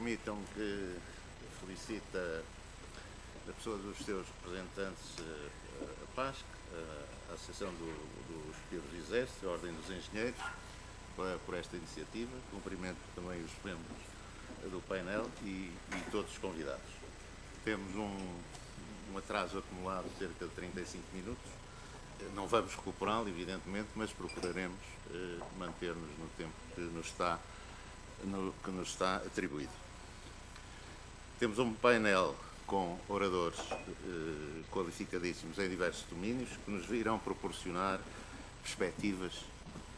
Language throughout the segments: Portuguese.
permitam que felicite a pessoa dos seus representantes, a PASC, a Associação dos Pilotos do Exército, a Ordem dos Engenheiros, por esta iniciativa. Cumprimento também os membros do painel e todos os convidados. Temos um atraso acumulado de cerca de 35 minutos. Não vamos recuperá-lo, evidentemente, mas procuraremos manter-nos no tempo que nos está atribuído. Temos um painel com oradores qualificadíssimos em diversos domínios que nos irão proporcionar perspectivas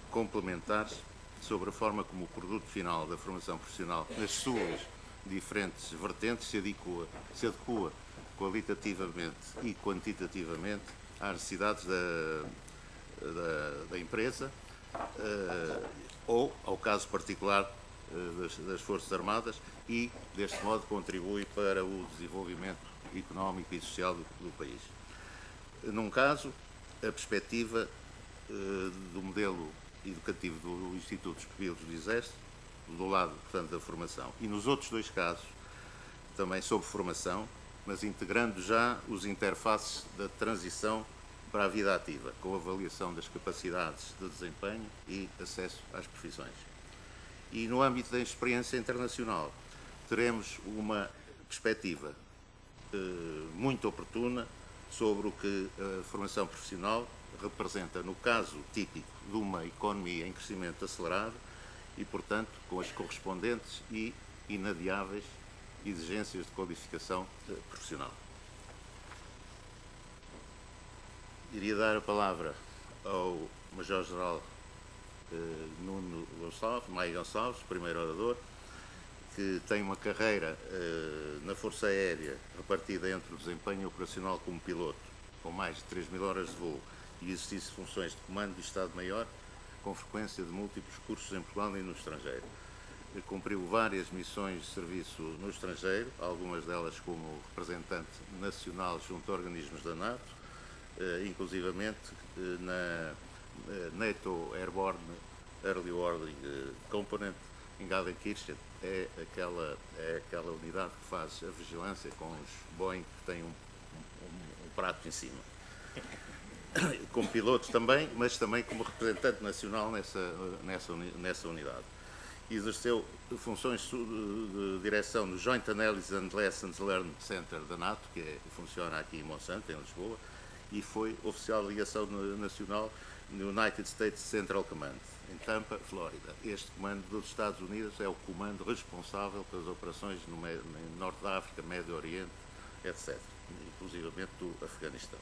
complementares sobre a forma como o produto final da formação profissional, nas suas diferentes vertentes, se adequa qualitativamente e quantitativamente às necessidades da empresa ou ao caso particular das Forças Armadas e, deste modo, contribui para o desenvolvimento económico e social do país. Num caso, a perspectiva do modelo educativo do Instituto dos Pilotos do Exército, do lado, portanto, da formação. E nos outros dois casos, também sobre formação, mas integrando já os interfaces da transição para a vida ativa, com avaliação das capacidades de desempenho e acesso às profissões. E no âmbito da experiência internacional, teremos uma perspectiva muito oportuna sobre o que a formação profissional representa no caso típico de uma economia em crescimento acelerado e, portanto, com as correspondentes e inadiáveis exigências de qualificação profissional. Iria dar a palavra ao Major-General Nuno Maia Gonçalves, primeiro orador, que tem uma carreira na Força Aérea repartida entre o desempenho operacional como piloto, com mais de 3.000 horas de voo, e exercício de funções de comando e Estado-Maior, com frequência de múltiplos cursos em Portugal e no estrangeiro. Cumpriu várias missões de serviço no estrangeiro, algumas delas como representante nacional junto a organismos da NATO, inclusivamente na NATO Airborne Early Warning Component em Gelsenkirchen. É aquela unidade que faz a vigilância com os Boeing que têm um prato em cima. Como piloto também, mas também como representante nacional nessa unidade. Exerceu funções de direção no Joint Analysis and Lessons Learned Center da NATO, que funciona aqui em Monsanto, em Lisboa, e foi oficial de ligação nacional no United States Central Command, em Tampa, Flórida. Este comando dos Estados Unidos é o comando responsável pelas operações no Norte da África, Médio Oriente, etc., inclusivamente do Afeganistão.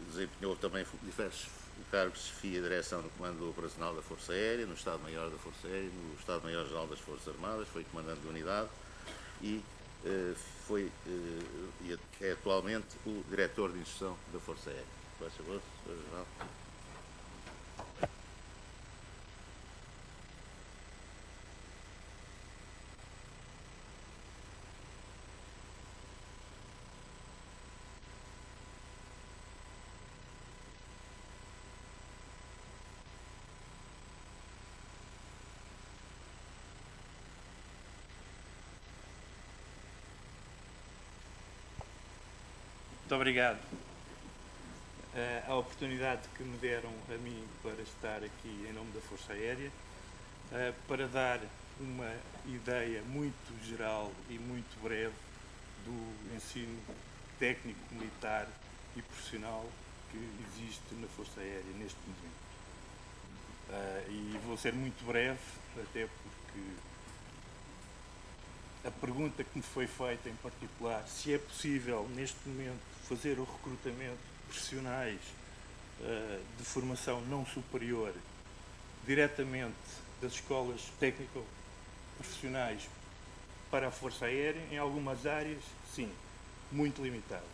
Desempenhou também diversos cargos de chefia e direção no Comando Operacional da Força Aérea, no Estado-Maior da Força Aérea, no Estado-Maior-Geral das Forças Armadas, foi comandante de unidade e é atualmente o diretor de instrução da Força Aérea. Faz favor, Sr. General. Muito obrigado a oportunidade que me deram a mim para estar aqui em nome da Força Aérea, para dar uma ideia muito geral e muito breve do ensino técnico, militar e profissional que existe na Força Aérea neste momento. E vou ser muito breve, até porque a pergunta que me foi feita em particular, se é possível neste momento fazer o recrutamento de profissionais de formação não superior diretamente das escolas técnico-profissionais para a Força Aérea, em algumas áreas, sim, muito limitadas.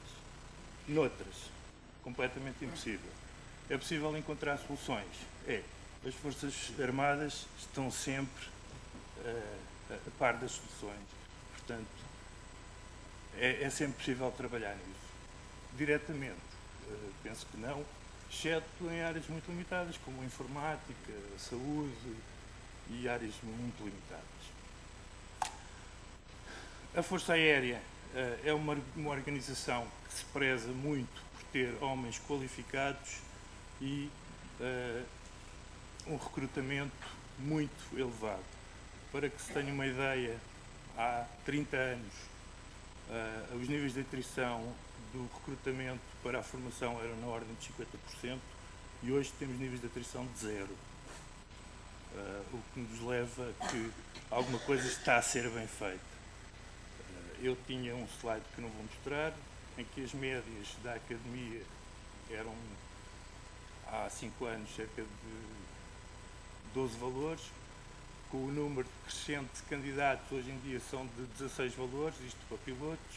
Noutras, completamente impossível. É possível encontrar soluções. As Forças Armadas estão sempre a par das soluções. Portanto, é sempre possível trabalhar nisso. Diretamente, penso que não, exceto em áreas muito limitadas, como a informática, a saúde e áreas muito limitadas. A Força Aérea é uma organização que se preza muito por ter homens qualificados e um recrutamento muito elevado. Para que se tenha uma ideia, há 30 anos os níveis de atrição do recrutamento para a formação eram na ordem de 50% e hoje temos níveis de atrição de 0. O que nos leva a que alguma coisa está a ser bem feita. Eu tinha um slide que não vou mostrar, em que as médias da academia eram, há 5 anos, cerca de 12 valores, com o número crescente de candidatos, hoje em dia são de 16 valores, isto para pilotos,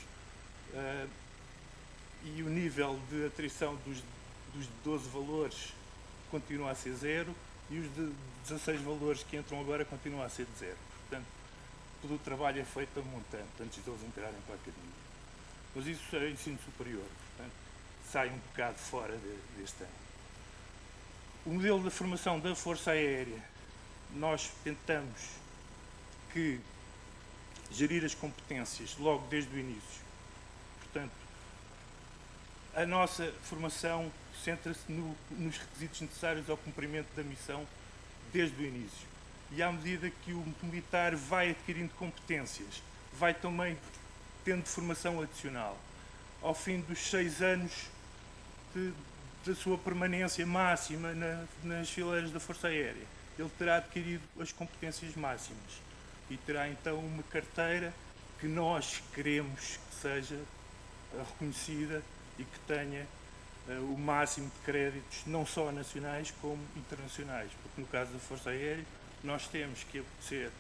e o nível de atrição dos 12 valores continua a ser 0, e os de 16 valores que entram agora continua a ser de 0. Portanto, todo o trabalho é feito a montante, antes de eles entrarem para a academia. Mas isso é ensino superior, portanto, sai um bocado fora deste ano. O modelo de formação da Força Aérea, nós tentamos que gerir as competências logo desde o início. Portanto, a nossa formação centra-se nos requisitos necessários ao cumprimento da missão desde o início. E à medida que o militar vai adquirindo competências, vai também tendo formação adicional. Ao fim dos 6 anos da sua permanência máxima nas fileiras da Força Aérea, ele terá adquirido as competências máximas e terá então uma carteira que nós queremos que seja reconhecida e que tenha o máximo de créditos, não só nacionais como internacionais, porque no caso da Força Aérea nós temos que obedecer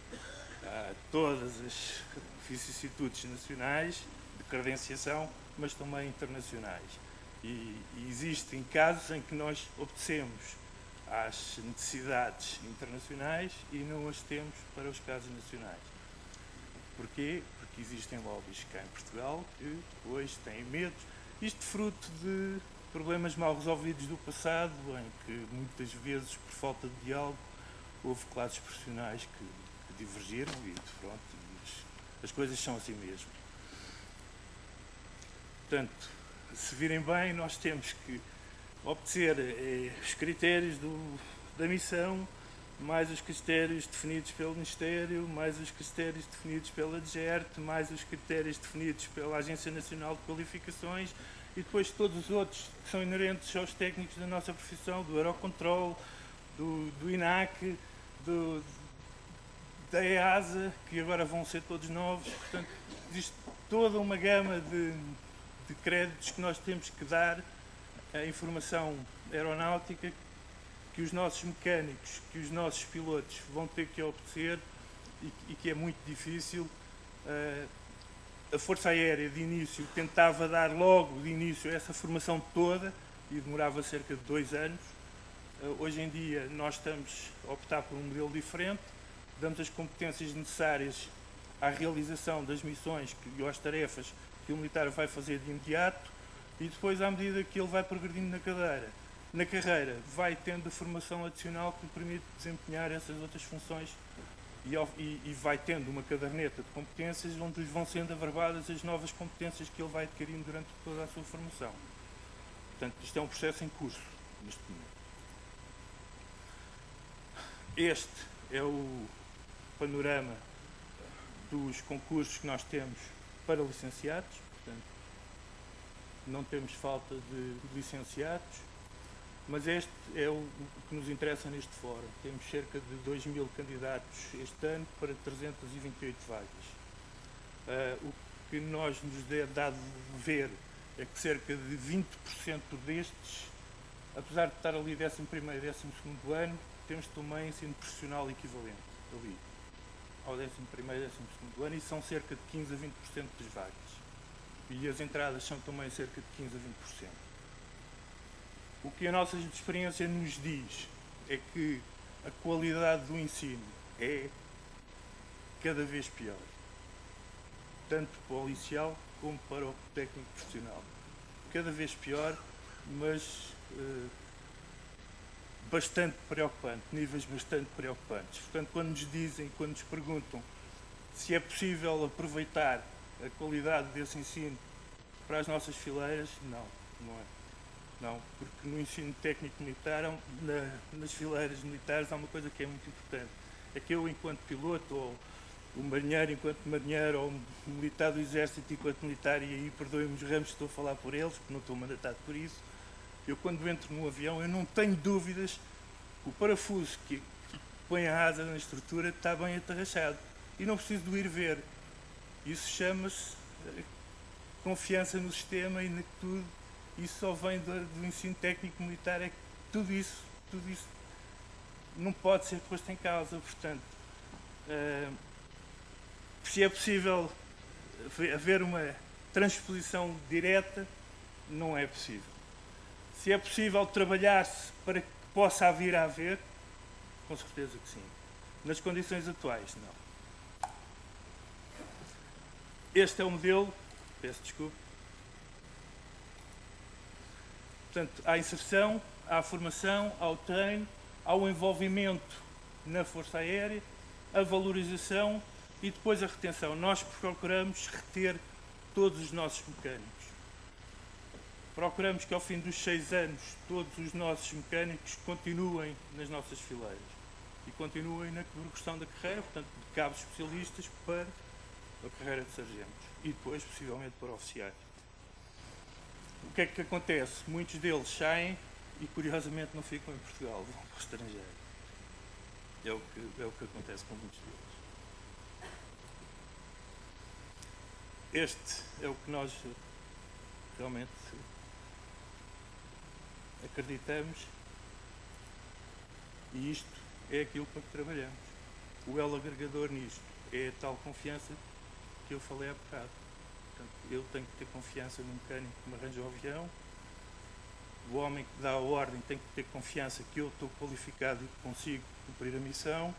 a todas as vicissitudes nacionais de credenciação, mas também internacionais. E existem casos em que nós obedecemos às necessidades internacionais e não as temos para os casos nacionais. Porquê? Porque existem lobbies cá em Portugal que hoje têm medo. Isto fruto de problemas mal resolvidos do passado, em que muitas vezes, por falta de diálogo, houve classes profissionais que divergiram e pronto, as coisas são assim mesmo. Portanto, se virem bem, nós temos que obedecer os critérios da missão, mais os critérios definidos pelo Ministério, mais os critérios definidos pela DGERT, mais os critérios definidos pela Agência Nacional de Qualificações e depois todos os outros que são inerentes aos técnicos da nossa profissão, do Eurocontrol, do INAC, da EASA, que agora vão ser todos novos. Portanto, existe toda uma gama de créditos que nós temos que dar à informação aeronáutica que os nossos mecânicos, que os nossos pilotos vão ter que obedecer e que é muito difícil. A Força Aérea de início tentava dar logo de início essa formação toda e demorava cerca de 2 anos. Hoje em dia nós estamos a optar por um modelo diferente, damos as competências necessárias à realização das missões e às tarefas que o militar vai fazer de imediato e depois, à medida que ele vai progredindo na carreira, vai tendo a formação adicional que lhe permite desempenhar essas outras funções e vai tendo uma caderneta de competências onde lhe vão sendo averbadas as novas competências que ele vai adquirindo durante toda a sua formação. Portanto, isto é um processo em curso neste momento. Este é o panorama dos concursos que nós temos para licenciados. Portanto, não temos falta de licenciados, mas este é o que nos interessa neste fórum. Temos cerca de 2.000 candidatos este ano para 328 vagas. O que nos é dado de ver é que cerca de 20% destes, apesar de estar ali 11º e 12º ano, temos também ensino profissional equivalente ali, ao 11º e 12º ano, e são cerca de 15 a 20% das vagas. E as entradas são também cerca de 15 a 20%. O que a nossa experiência nos diz é que a qualidade do ensino é cada vez pior, tanto policial como para o técnico profissional. Cada vez pior, mas bastante preocupante, níveis bastante preocupantes. Portanto, quando nos perguntam se é possível aproveitar a qualidade desse ensino para as nossas fileiras, não é. Não, porque no ensino técnico militar, nas fileiras militares, há uma coisa que é muito importante. É que eu, enquanto piloto, ou o marinheiro enquanto marinheiro, ou o militar do exército enquanto militar, e aí perdoem-me os ramos, estou a falar por eles, porque não estou mandatado por isso, eu quando entro no avião, eu não tenho dúvidas que o parafuso que põe a asa na estrutura está bem atarrachado. E não preciso de o ir ver. Isso chama-se confiança no sistema e na tudo. Isso só vem do ensino técnico militar, é que tudo isso não pode ser posto em causa. Portanto, se é possível haver uma transposição direta, não é possível. Se é possível trabalhar-se para que possa vir a haver, com certeza que sim. Nas condições atuais, não. Este é o modelo, peço desculpa. Portanto, há a inserção, há a formação, há o treino, há o envolvimento na Força Aérea, a valorização e depois a retenção. Nós procuramos reter todos os nossos mecânicos. Procuramos que ao fim dos 6 anos todos os nossos mecânicos continuem nas nossas fileiras e continuem na progressão da carreira, portanto, de cabos especialistas para a carreira de sargentos e depois, possivelmente, para oficiais. O que é que acontece? Muitos deles saem e, curiosamente, não ficam em Portugal, vão para o estrangeiro. É o que acontece com muitos deles. Este é o que nós realmente acreditamos e isto é aquilo para que trabalhamos. O elo agregador nisto é a tal confiança que eu falei há bocado. Portanto, eu tenho que ter confiança no mecânico que me arranja o avião, o homem que dá a ordem tem que ter confiança que eu estou qualificado e que consigo cumprir a missão,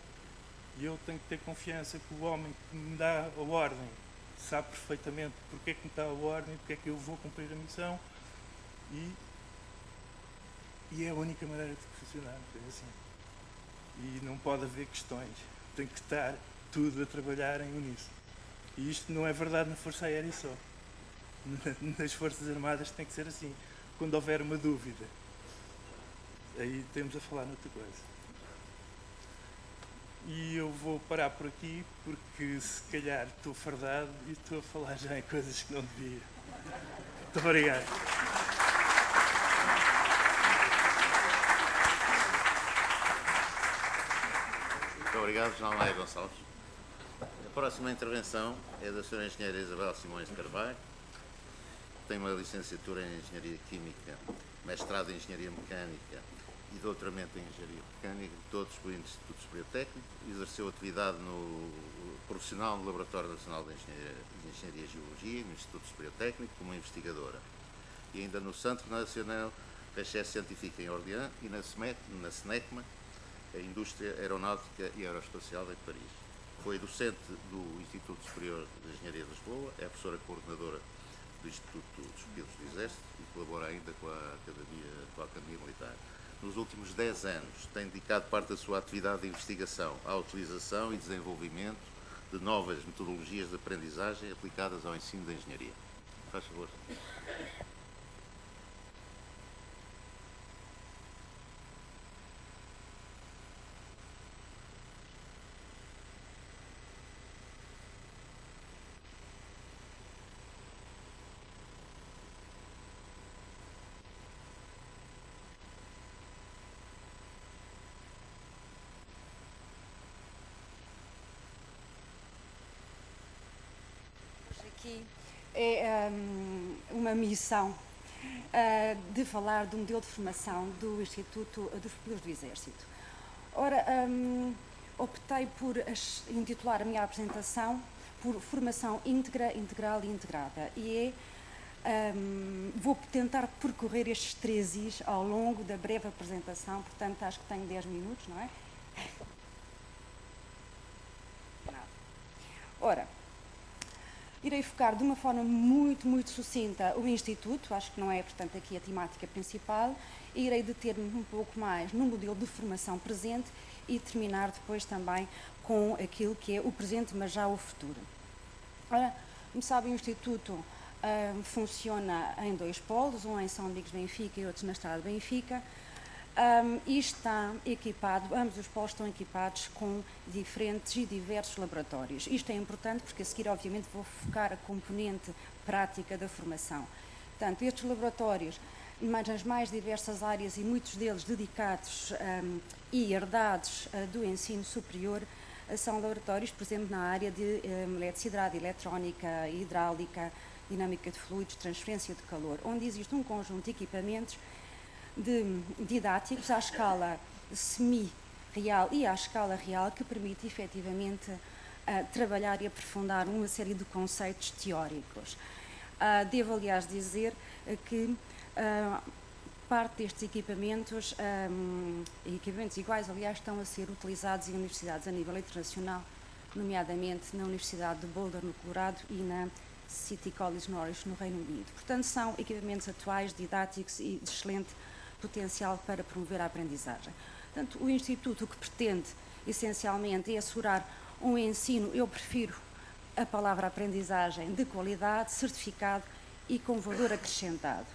e eu tenho que ter confiança que o homem que me dá a ordem sabe perfeitamente porque é que me dá a ordem, porque é que eu vou cumprir a missão, e é a única maneira de funcionar, é assim. E não pode haver questões, tem que estar tudo a trabalhar em uníssono. E isto não é verdade na Força Aérea só. Nas Forças Armadas tem que ser assim. Quando houver uma dúvida, aí temos a falar noutra coisa. E eu vou parar por aqui, porque se calhar estou fardado e estou a falar já em coisas que não devia. Muito obrigado. Muito obrigado, João Maia Gonçalves. A próxima intervenção é da Sra. Engenheira Isabel Simões de Carvalho. Tem uma licenciatura em Engenharia Química, mestrado em Engenharia Mecânica e doutoramento em Engenharia Mecânica, todos pelo Instituto Superior Técnico. Exerceu atividade profissional no Laboratório Nacional de Engenharia e Geologia, no Instituto Superior Técnico, como investigadora. E ainda no Centro Nacional de Recherche Científica em Orléans e na SNECMA, a Indústria Aeronáutica e Aeroespacial em Paris. Foi docente do Instituto Superior de Engenharia de Lisboa, é professora coordenadora do Instituto dos Pilotos do Exército e colabora ainda com a Academia Militar. Nos últimos 10 anos tem dedicado parte da sua atividade de investigação à utilização e desenvolvimento de novas metodologias de aprendizagem aplicadas ao ensino da engenharia. Faz favor. Aqui é uma missão de falar do modelo de formação do Instituto dos Pilotos do Exército. Ora, optei por intitular a minha apresentação por formação íntegra, integral e integrada. E vou tentar percorrer estes 3 Is ao longo da breve apresentação, portanto acho que tenho 10 minutos, não é? Ora, irei focar de uma forma muito sucinta o Instituto, acho que não é, portanto, aqui a temática principal, e irei deter-me um pouco mais no modelo de formação presente e terminar depois também com aquilo que é o presente, mas já o futuro. Ora, Como sabem, o Instituto funciona em 2 polos, um em São Domingos de Benfica e outro na Estrada de Benfica, e está equipado, ambos os polos estão equipados com diferentes e diversos laboratórios. Isto é importante porque a seguir, obviamente, vou focar a componente prática da formação. Portanto, estes laboratórios, nas mais diversas áreas e muitos deles dedicados e herdados do ensino superior, são laboratórios, por exemplo, na área de eletricidade, eletrónica, hidráulica, dinâmica de fluidos, transferência de calor, onde existe um conjunto de equipamentos didáticos à escala semi-real e à escala real que permite efetivamente trabalhar e aprofundar uma série de conceitos teóricos. Devo, aliás, dizer que parte destes equipamentos, equipamentos iguais, aliás, estão a ser utilizados em universidades a nível internacional, nomeadamente na Universidade de Boulder, no Colorado, e na City College Norwich, no Reino Unido. Portanto, são equipamentos atuais, didáticos e de excelente potencial para promover a aprendizagem. Portanto, o Instituto, o que pretende, essencialmente, é assegurar um ensino, eu prefiro a palavra aprendizagem, de qualidade, certificado e com valor acrescentado.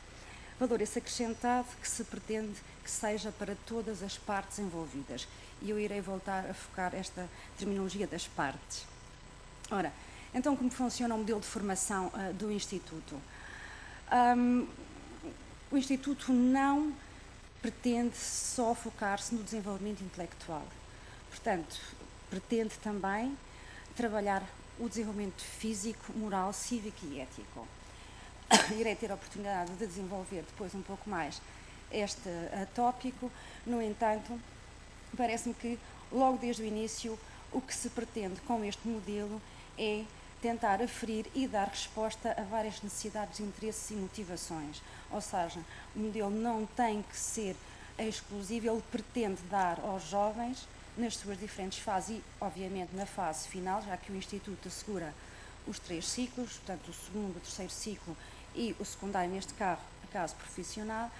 Valor esse acrescentado que se pretende que seja para todas as partes envolvidas. E eu irei voltar a focar esta terminologia das partes. Ora, então como funciona o modelo de formação do Instituto? O Instituto não pretende só focar-se no desenvolvimento intelectual. Portanto, pretende também trabalhar o desenvolvimento físico, moral, cívico e ético. Irei ter a oportunidade de desenvolver depois um pouco mais este tópico. No entanto, parece-me que logo desde o início o que se pretende com este modelo é tentar aferir e dar resposta a várias necessidades, interesses e motivações. Ou seja, o modelo não tem que ser exclusivo, ele pretende dar aos jovens, nas suas diferentes fases e, obviamente, na fase final, já que o Instituto assegura os 3 ciclos, portanto, o segundo, o terceiro ciclo e o secundário, neste caso profissional,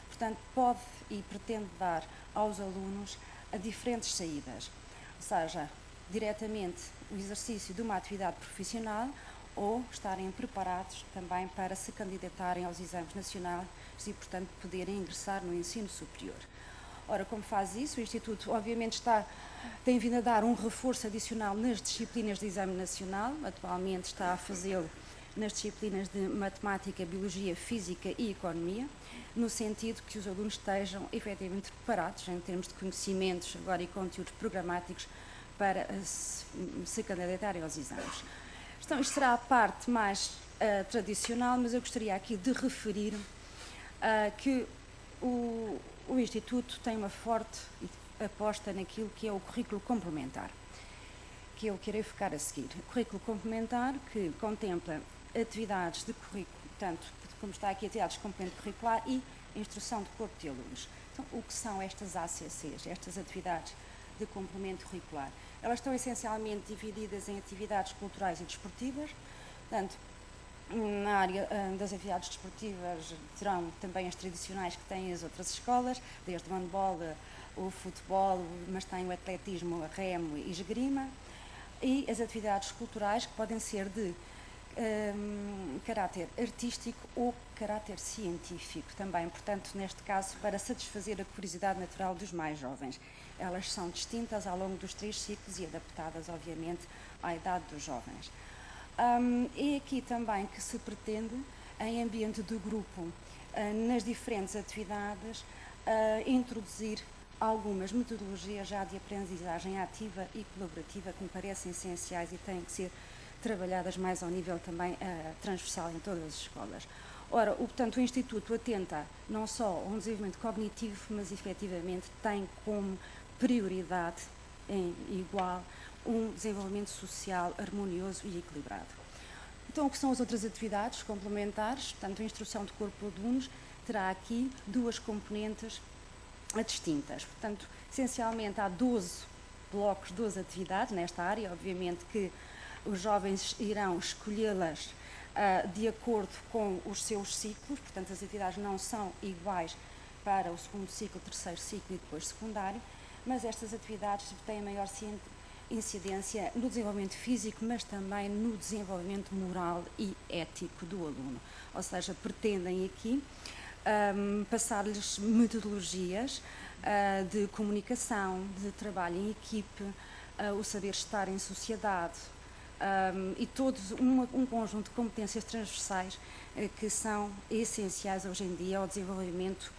portanto, pode e pretende dar aos alunos a diferentes saídas, ou seja, diretamente o exercício de uma atividade profissional ou estarem preparados também para se candidatarem aos exames nacionais e, portanto, poderem ingressar no ensino superior. Ora, como faz isso? O Instituto, obviamente, tem vindo a dar um reforço adicional nas disciplinas de exame nacional, atualmente está a fazê-lo nas disciplinas de matemática, biologia, física e economia, no sentido que os alunos estejam efetivamente preparados em termos de conhecimentos agora e conteúdos programáticos para se candidatarem aos exames. Então, isto será a parte mais tradicional, mas eu gostaria aqui de referir que o Instituto tem uma forte aposta naquilo que é o currículo complementar, que eu quero focar a seguir. O currículo complementar que contempla atividades de currículo, tanto como está aqui, atividades de complemento curricular e instrução de corpo de alunos. Então, o que são estas ACCs, estas atividades de complemento curricular? Elas estão essencialmente divididas em atividades culturais e desportivas, portanto, na área das atividades desportivas terão também as tradicionais que têm as outras escolas, desde o handball, o futebol, mas tem o atletismo, remo e esgrima, e as atividades culturais que podem ser de caráter artístico ou caráter científico também, portanto, neste caso, para satisfazer a curiosidade natural dos mais jovens. Elas são distintas ao longo dos 3 ciclos e adaptadas, obviamente, à idade dos jovens. É aqui também que se pretende, em ambiente de grupo, nas diferentes atividades, introduzir algumas metodologias já de aprendizagem ativa e colaborativa que me parecem essenciais e têm que ser trabalhadas mais ao nível também transversal em todas as escolas. Ora, portanto, o Instituto atenta não só a um desenvolvimento cognitivo, mas efetivamente tem como prioridade em igual um desenvolvimento social harmonioso e equilibrado. Então, o que são as outras atividades complementares? Portanto, a instrução de corpo de alunos terá aqui 2 componentes distintas. Portanto, essencialmente há 12 blocos, 12 atividades nesta área. Obviamente que os jovens irão escolhê-las de acordo com os seus ciclos, portanto, as atividades não são iguais para o segundo ciclo, terceiro ciclo e depois secundário, mas estas atividades têm maior incidência no desenvolvimento físico, mas também no desenvolvimento moral e ético do aluno. Ou seja, pretendem aqui passar-lhes metodologias de comunicação, de trabalho em equipe, o saber estar em sociedade e todo um conjunto de competências transversais que são essenciais hoje em dia ao desenvolvimento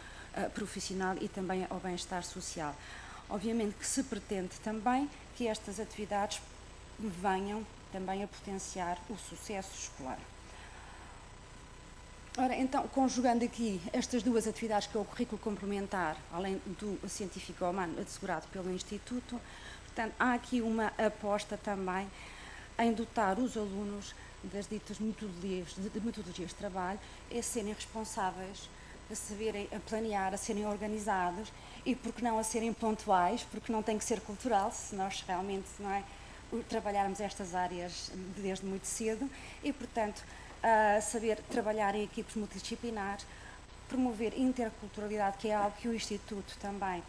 profissional e também ao bem-estar social. Obviamente que se pretende também que estas atividades venham também a potenciar o sucesso escolar. Ora, então, conjugando aqui estas duas atividades, que é o currículo complementar, além do científico humano assegurado pelo Instituto, portanto, há aqui uma aposta também em dotar os alunos das ditas metodologias de trabalho, a serem responsáveis, a saberem a planear, a serem organizados e, por que não, a serem pontuais, porque não tem que ser cultural, se nós realmente, não é, trabalharmos estas áreas desde muito cedo e, portanto, saber trabalhar em equipes multidisciplinares, promover interculturalidade, que é algo que o Instituto também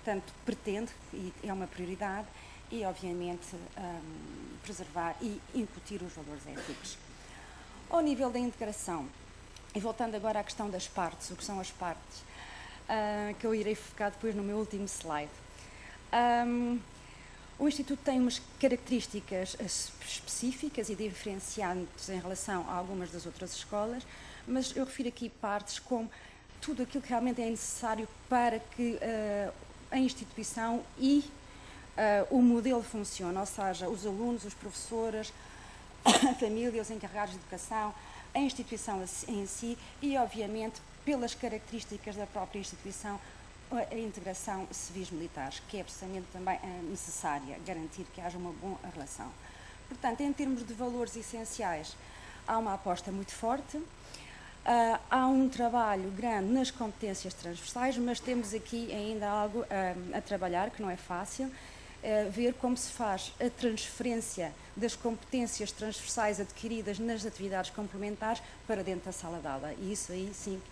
tanto pretende e é uma prioridade, e obviamente preservar e incutir os valores éticos. Ao nível da integração, e voltando agora à questão das partes, o que são as partes, que eu irei focar depois no meu último slide. O Instituto tem umas características específicas e diferenciantes em relação a algumas das outras escolas, mas eu refiro aqui partes como tudo aquilo que realmente é necessário para que a instituição e o modelo funcione, ou seja, os alunos, os professores, a família, os encarregados de educação, a instituição em si e, obviamente, pelas características da própria instituição, a integração civis-militares, que é precisamente também necessária, garantir que haja uma boa relação. Portanto, em termos de valores essenciais, há uma aposta muito forte, há um trabalho grande nas competências transversais, mas temos aqui ainda algo a trabalhar, que não é fácil, ver como se faz a transferência das competências transversais adquiridas nas atividades complementares para dentro da sala de aula. E isso aí, sim,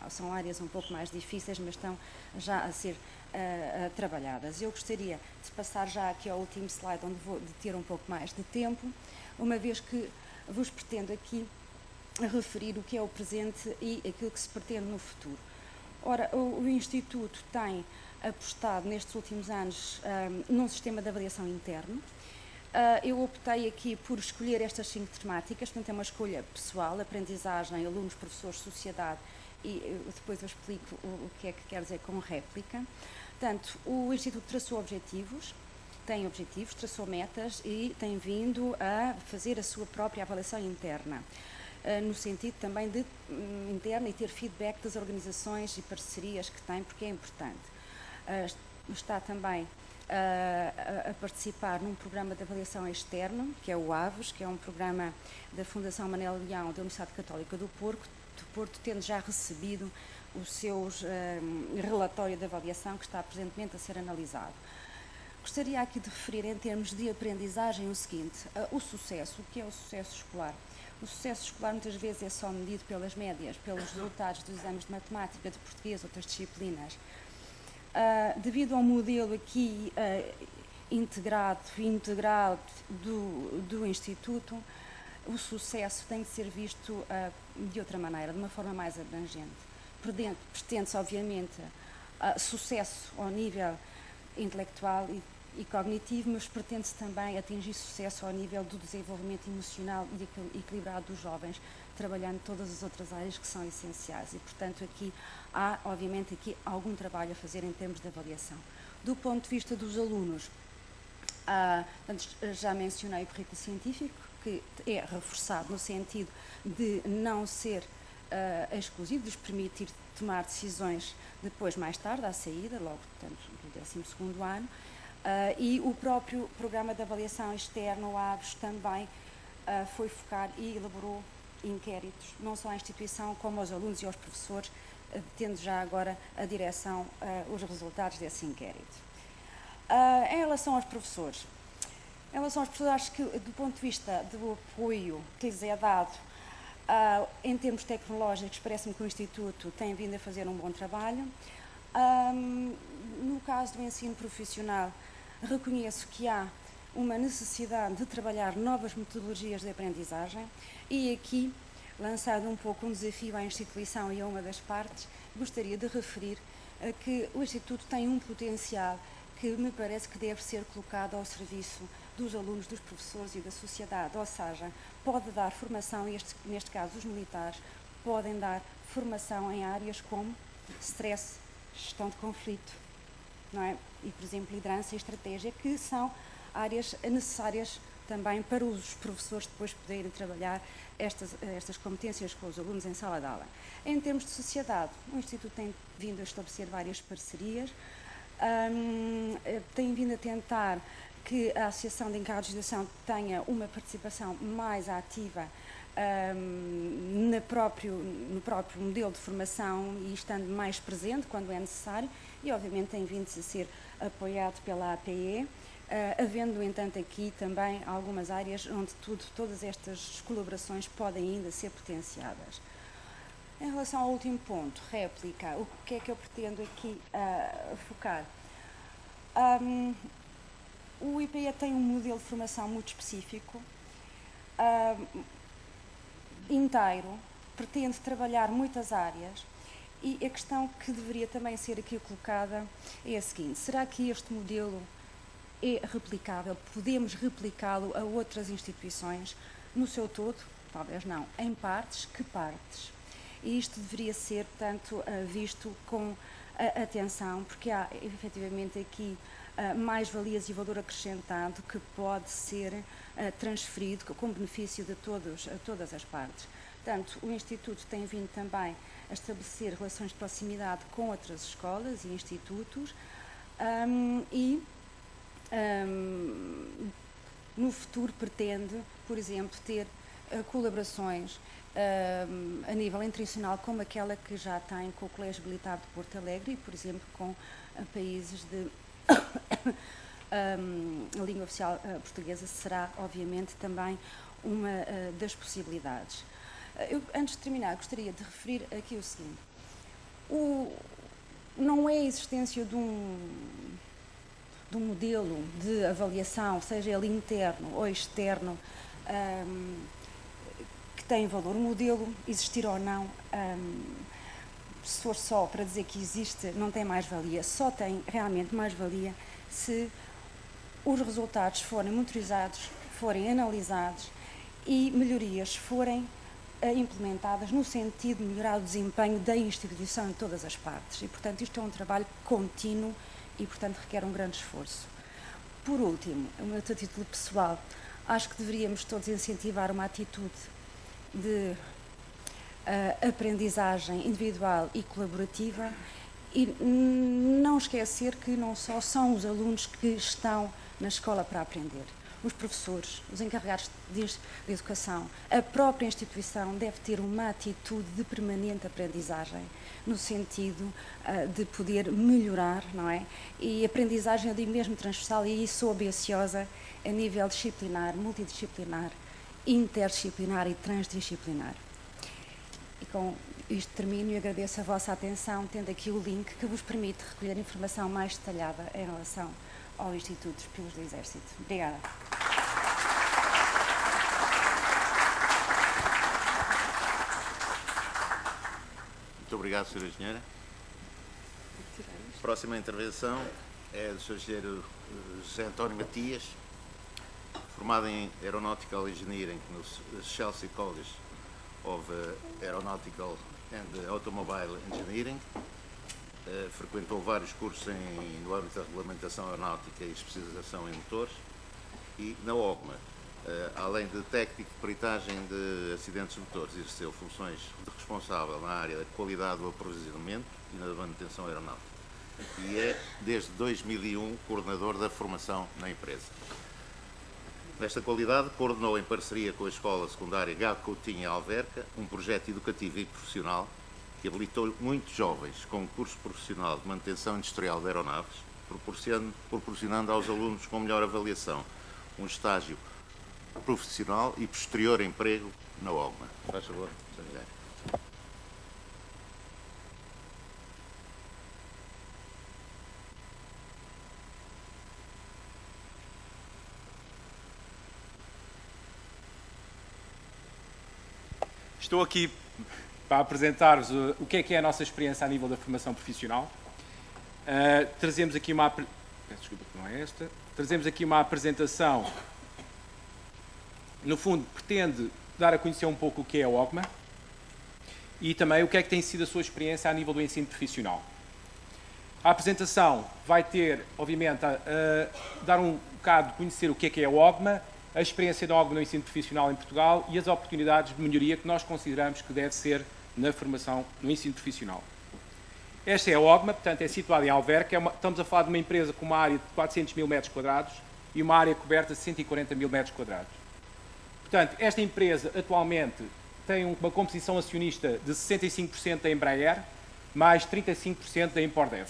são áreas um pouco mais difíceis, mas estão já a ser trabalhadas. Eu gostaria de passar já aqui ao último slide, onde vou ter um pouco mais de tempo, uma vez que vos pretendo aqui referir o que é o presente e aquilo que se pretende no futuro. Ora, o Instituto tem apostado nestes últimos anos num sistema de avaliação interno. Eu optei aqui por escolher estas 5 temáticas, portanto é uma escolha pessoal, aprendizagem, alunos, professores, sociedade, e depois eu explico o que é que quer dizer com réplica. Portanto, o Instituto traçou objetivos, traçou metas e tem vindo a fazer a sua própria avaliação interna, no sentido também de interna e ter feedback das organizações e parcerias que tem, porque é importante. Está também a participar num programa de avaliação externo, que é o AVOS, que é um programa da Fundação Manel Leão da Universidade Católica do Porto, tendo já recebido o seu relatório de avaliação, que está presentemente a ser analisado. Gostaria aqui de referir, em termos de aprendizagem, o seguinte: o sucesso. O que é o sucesso escolar? O sucesso escolar muitas vezes é só medido pelas médias, pelos resultados dos exames de matemática, de português, outras disciplinas. Devido ao modelo aqui integral do Instituto, o sucesso tem de ser visto de outra maneira, de uma forma mais abrangente. Pretende-se, obviamente, sucesso ao nível intelectual e cognitivo, mas pretende-se também atingir sucesso ao nível do desenvolvimento emocional e equilibrado dos jovens, trabalhando todas as outras áreas que são essenciais. E, portanto, aqui há, obviamente, aqui algum trabalho a fazer em termos de avaliação. Do ponto de vista dos alunos, já mencionei o currículo científico, que é reforçado no sentido de não ser exclusivo, de os permitir tomar decisões depois, mais tarde, à saída, logo, portanto, do 12º ano, e o próprio programa de avaliação externo, o AVOS, também foi focar e elaborou inquéritos, não só à instituição, como aos alunos e aos professores, tendo já agora a direção os resultados desse inquérito. Em relação aos professores, acho que, do ponto de vista do apoio que lhes é dado, em termos tecnológicos, parece-me que o Instituto tem vindo a fazer um bom trabalho. No caso do ensino profissional, reconheço que há uma necessidade de trabalhar novas metodologias de aprendizagem e aqui, lançado um pouco um desafio à instituição e a uma das partes, gostaria de referir que o Instituto tem um potencial que me parece que deve ser colocado ao serviço dos alunos, dos professores e da sociedade, ou seja, pode dar formação, neste caso os militares, podem dar formação em áreas como stress, gestão de conflito, não é? E, por exemplo, liderança e estratégia, que são áreas necessárias também para os professores depois poderem trabalhar estas competências com os alunos em sala de aula. Em termos de sociedade, o Instituto tem vindo a estabelecer várias parcerias, tem vindo a tentar que a Associação de Encarregados de Educação tenha uma participação mais ativa no próprio modelo de formação e estando mais presente quando é necessário, e obviamente tem vindo a ser apoiado pela APE, havendo, no entanto, aqui também algumas áreas onde todas estas colaborações podem ainda ser potenciadas. Em relação ao último ponto, réplica, o que é que eu pretendo aqui focar? O IPE tem um modelo de formação muito específico, inteiro, pretende trabalhar muitas áreas, e a questão que deveria também ser aqui colocada é a seguinte: será que este modelo é replicável? Podemos replicá-lo a outras instituições no seu todo? Talvez não. Em partes, que partes? E isto deveria ser, portanto, visto com atenção, porque há efetivamente aqui mais-valias e valor acrescentado que pode ser transferido com benefício de todas as partes. Portanto, o Instituto tem vindo também a estabelecer relações de proximidade com outras escolas e institutos no futuro pretende, por exemplo, ter colaborações a nível internacional como aquela que já tem com o Colégio Militar de Porto Alegre e, por exemplo, com países de a língua oficial portuguesa será, obviamente, também uma das possibilidades. Eu, antes de terminar, gostaria de referir aqui o seguinte: não é a existência de um modelo de avaliação, seja ele interno ou externo, que tem valor. O modelo, existir ou não, se for só para dizer que existe, não tem mais-valia. Só tem realmente mais-valia se os resultados forem monitorizados, forem analisados e melhorias forem implementadas no sentido de melhorar o desempenho da instituição em todas as partes. E, portanto, isto é um trabalho contínuo e, portanto, requer um grande esforço. Por último, a meu título pessoal, acho que deveríamos todos incentivar uma atitude de aprendizagem individual e colaborativa e não esquecer que não só são os alunos que estão na escola para aprender. Os professores, os encarregados de educação, a própria instituição deve ter uma atitude de permanente aprendizagem, no sentido de poder melhorar, não é? E aprendizagem, eu digo mesmo transversal, e aí sou ambiciosa a nível disciplinar, multidisciplinar, interdisciplinar e transdisciplinar. E com isto termino e agradeço a vossa atenção, tendo aqui o link que vos permite recolher informação mais detalhada em relação ao Instituto dos Pilotos do Exército. Obrigada. Muito obrigado, Sra. Engenheira. A próxima intervenção é do Sr. Engenheiro José António Matias, formado em Aeronautical Engineering no Chelsea College of Aeronautical and Automobile Engineering. Frequentou vários cursos no âmbito da regulamentação aeronáutica e especialização em motores, e na OGMA, além de técnico de peritagem de acidentes de motores, exerceu funções de responsável na área da qualidade do aprovisionamento e na manutenção aeronáutica, e é, desde 2001, coordenador da formação na empresa. Nesta qualidade, coordenou em parceria com a Escola Secundária Gago Coutinho em Alverca um projeto educativo e profissional que habilitou muitos jovens com um curso profissional de manutenção industrial de aeronaves, proporcionando aos alunos com melhor avaliação um estágio profissional e posterior emprego na OGMA. Faz favor, Sr. Engenheiro. Estou aqui para apresentar-vos o que é a nossa experiência a nível da formação profissional. Trazemos aqui uma... Peço desculpa que não é esta. Trazemos aqui uma apresentação, no fundo, pretende dar a conhecer um pouco o que é a OGMA e também o que é que tem sido a sua experiência a nível do ensino profissional. A apresentação vai ter, obviamente, a dar um bocado de conhecer o que é a OGMA, a experiência da OGMA no ensino profissional em Portugal e as oportunidades de melhoria que nós consideramos que deve ser na formação no ensino profissional. Esta é a OGMA, portanto, é situada em Alverca. Estamos a falar de uma empresa com uma área de 400 mil metros quadrados e uma área coberta de 140 mil metros quadrados. Portanto, esta empresa atualmente tem uma composição acionista de 65% da Embraer, mais 35% da Empordev.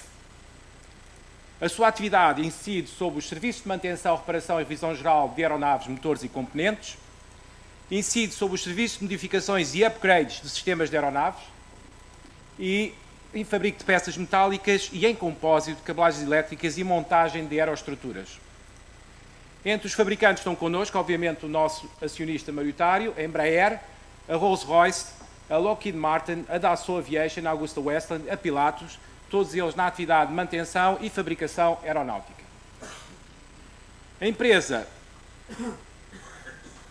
A sua atividade incide sobre os serviços de manutenção, reparação e revisão geral de aeronaves, motores e componentes, incide sobre os serviços de modificações e upgrades de sistemas de aeronaves e em fabrico de peças metálicas e em compósito de cabelagens elétricas e montagem de aeroestruturas. Entre os fabricantes estão connosco, obviamente, o nosso acionista maioritário, a Embraer, a Rolls-Royce, a Lockheed Martin, a Dassault Aviation, a Augusta Westland, a Pilatus, todos eles na atividade de manutenção e fabricação aeronáutica. A empresa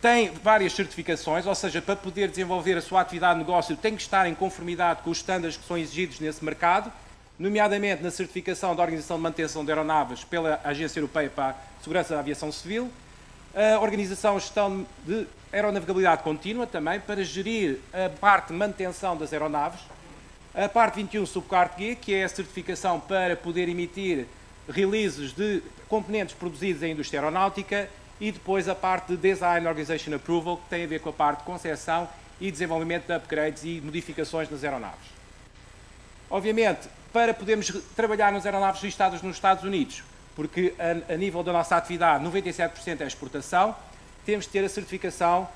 tem várias certificações, ou seja, para poder desenvolver a sua atividade de negócio tem que estar em conformidade com os estándares que são exigidos nesse mercado, nomeadamente na certificação da Organização de Manutenção de Aeronaves pela Agência Europeia para a Segurança da Aviação Civil, a Organização de Gestão de Aeronavegabilidade Contínua, também para gerir a parte de manutenção das aeronaves, a parte 21 Subcart G, que é a certificação para poder emitir releases de componentes produzidos em indústria aeronáutica, e depois a parte de Design Organization Approval, que tem a ver com a parte de concepção e desenvolvimento de upgrades e modificações nas aeronaves. Obviamente, para podermos trabalhar nas aeronaves registradas nos Estados Unidos, porque a nível da nossa atividade 97% é exportação, temos de ter a certificação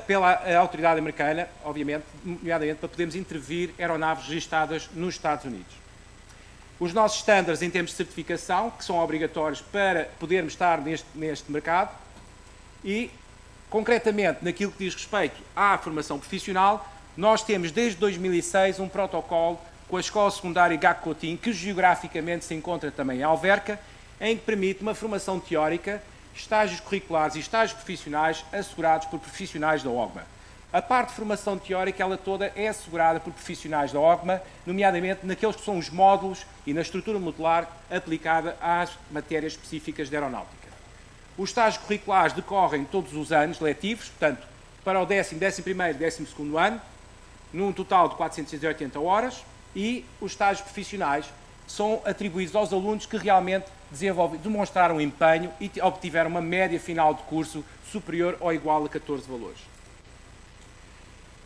pela autoridade americana, obviamente, nomeadamente para podermos intervir aeronaves registradas nos Estados Unidos. Os nossos estándares em termos de certificação, que são obrigatórios para podermos estar neste mercado, e, concretamente, naquilo que diz respeito à formação profissional, nós temos desde 2006 um protocolo com a Escola Secundária Gago Coutinho, que geograficamente se encontra também em Alverca, em que permite uma formação teórica, estágios curriculares e estágios profissionais assegurados por profissionais da OGMA. A parte de formação teórica, ela toda é assegurada por profissionais da OGMA, nomeadamente naqueles que são os módulos e na estrutura modular aplicada às matérias específicas de aeronáutica. Os estágios curriculares decorrem todos os anos letivos, portanto, para o 10º, 11º e 12º ano, num total de 480 horas, e os estágios profissionais são atribuídos aos alunos que realmente demonstraram empenho e obtiveram uma média final de curso superior ou igual a 14 valores.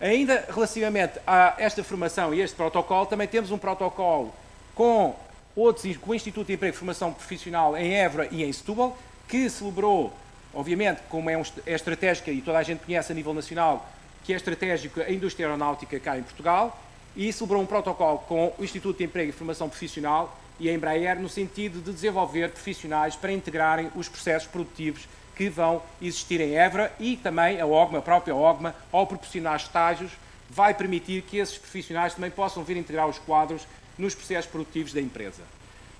Ainda relativamente a esta formação e este protocolo, também temos um protocolo com o Instituto de Emprego e Formação Profissional em Évora e em Setúbal, que celebrou, obviamente, como é estratégica e toda a gente conhece a nível nacional, que é estratégico a indústria aeronáutica cá em Portugal, e celebrou um protocolo com o Instituto de Emprego e Formação Profissional e a Embraer no sentido de desenvolver profissionais para integrarem os processos produtivos que vão existir em Évora, e também a OGMA, a própria OGMA, ao proporcionar estágios, vai permitir que esses profissionais também possam vir integrar os quadros nos processos produtivos da empresa.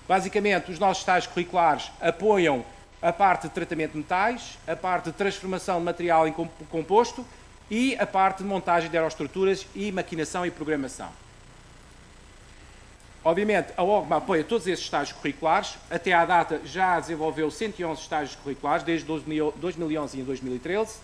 Basicamente, os nossos estágios curriculares apoiam a parte de tratamento de metais, a parte de transformação de material em composto e a parte de montagem de aeroestruturas e maquinação e programação. Obviamente, a OGMA apoia todos esses estágios curriculares. Até à data já desenvolveu 111 estágios curriculares, desde 2011 e 2013,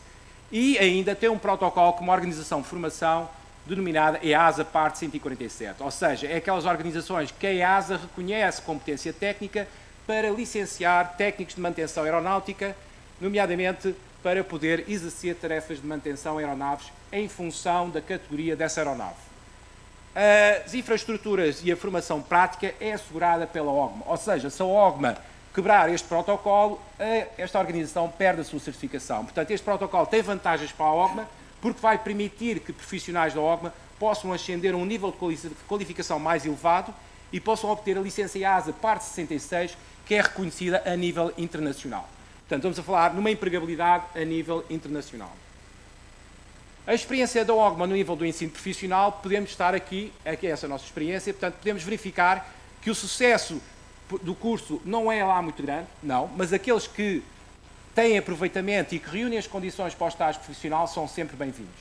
e ainda tem um protocolo como organização de formação denominada EASA Parte 147. Ou seja, é aquelas organizações que a EASA reconhece competência técnica para licenciar técnicos de manutenção aeronáutica, nomeadamente para poder exercer tarefas de manutenção em aeronaves em função da categoria dessa aeronave. As infraestruturas e a formação prática é assegurada pela OGMA, ou seja, se a OGMA quebrar este protocolo, esta organização perde a sua certificação. Portanto, este protocolo tem vantagens para a OGMA, porque vai permitir que profissionais da OGMA possam ascender a um nível de qualificação mais elevado e possam obter a licença EASA Parte 66, que é reconhecida a nível internacional. Portanto, estamos a falar numa empregabilidade a nível internacional. A experiência da OGMA no nível do ensino profissional, podemos estar aqui é essa a nossa experiência, portanto, podemos verificar que o sucesso do curso não é lá muito grande, não, mas aqueles que têm aproveitamento e que reúnem as condições para o estágio profissional são sempre bem-vindos.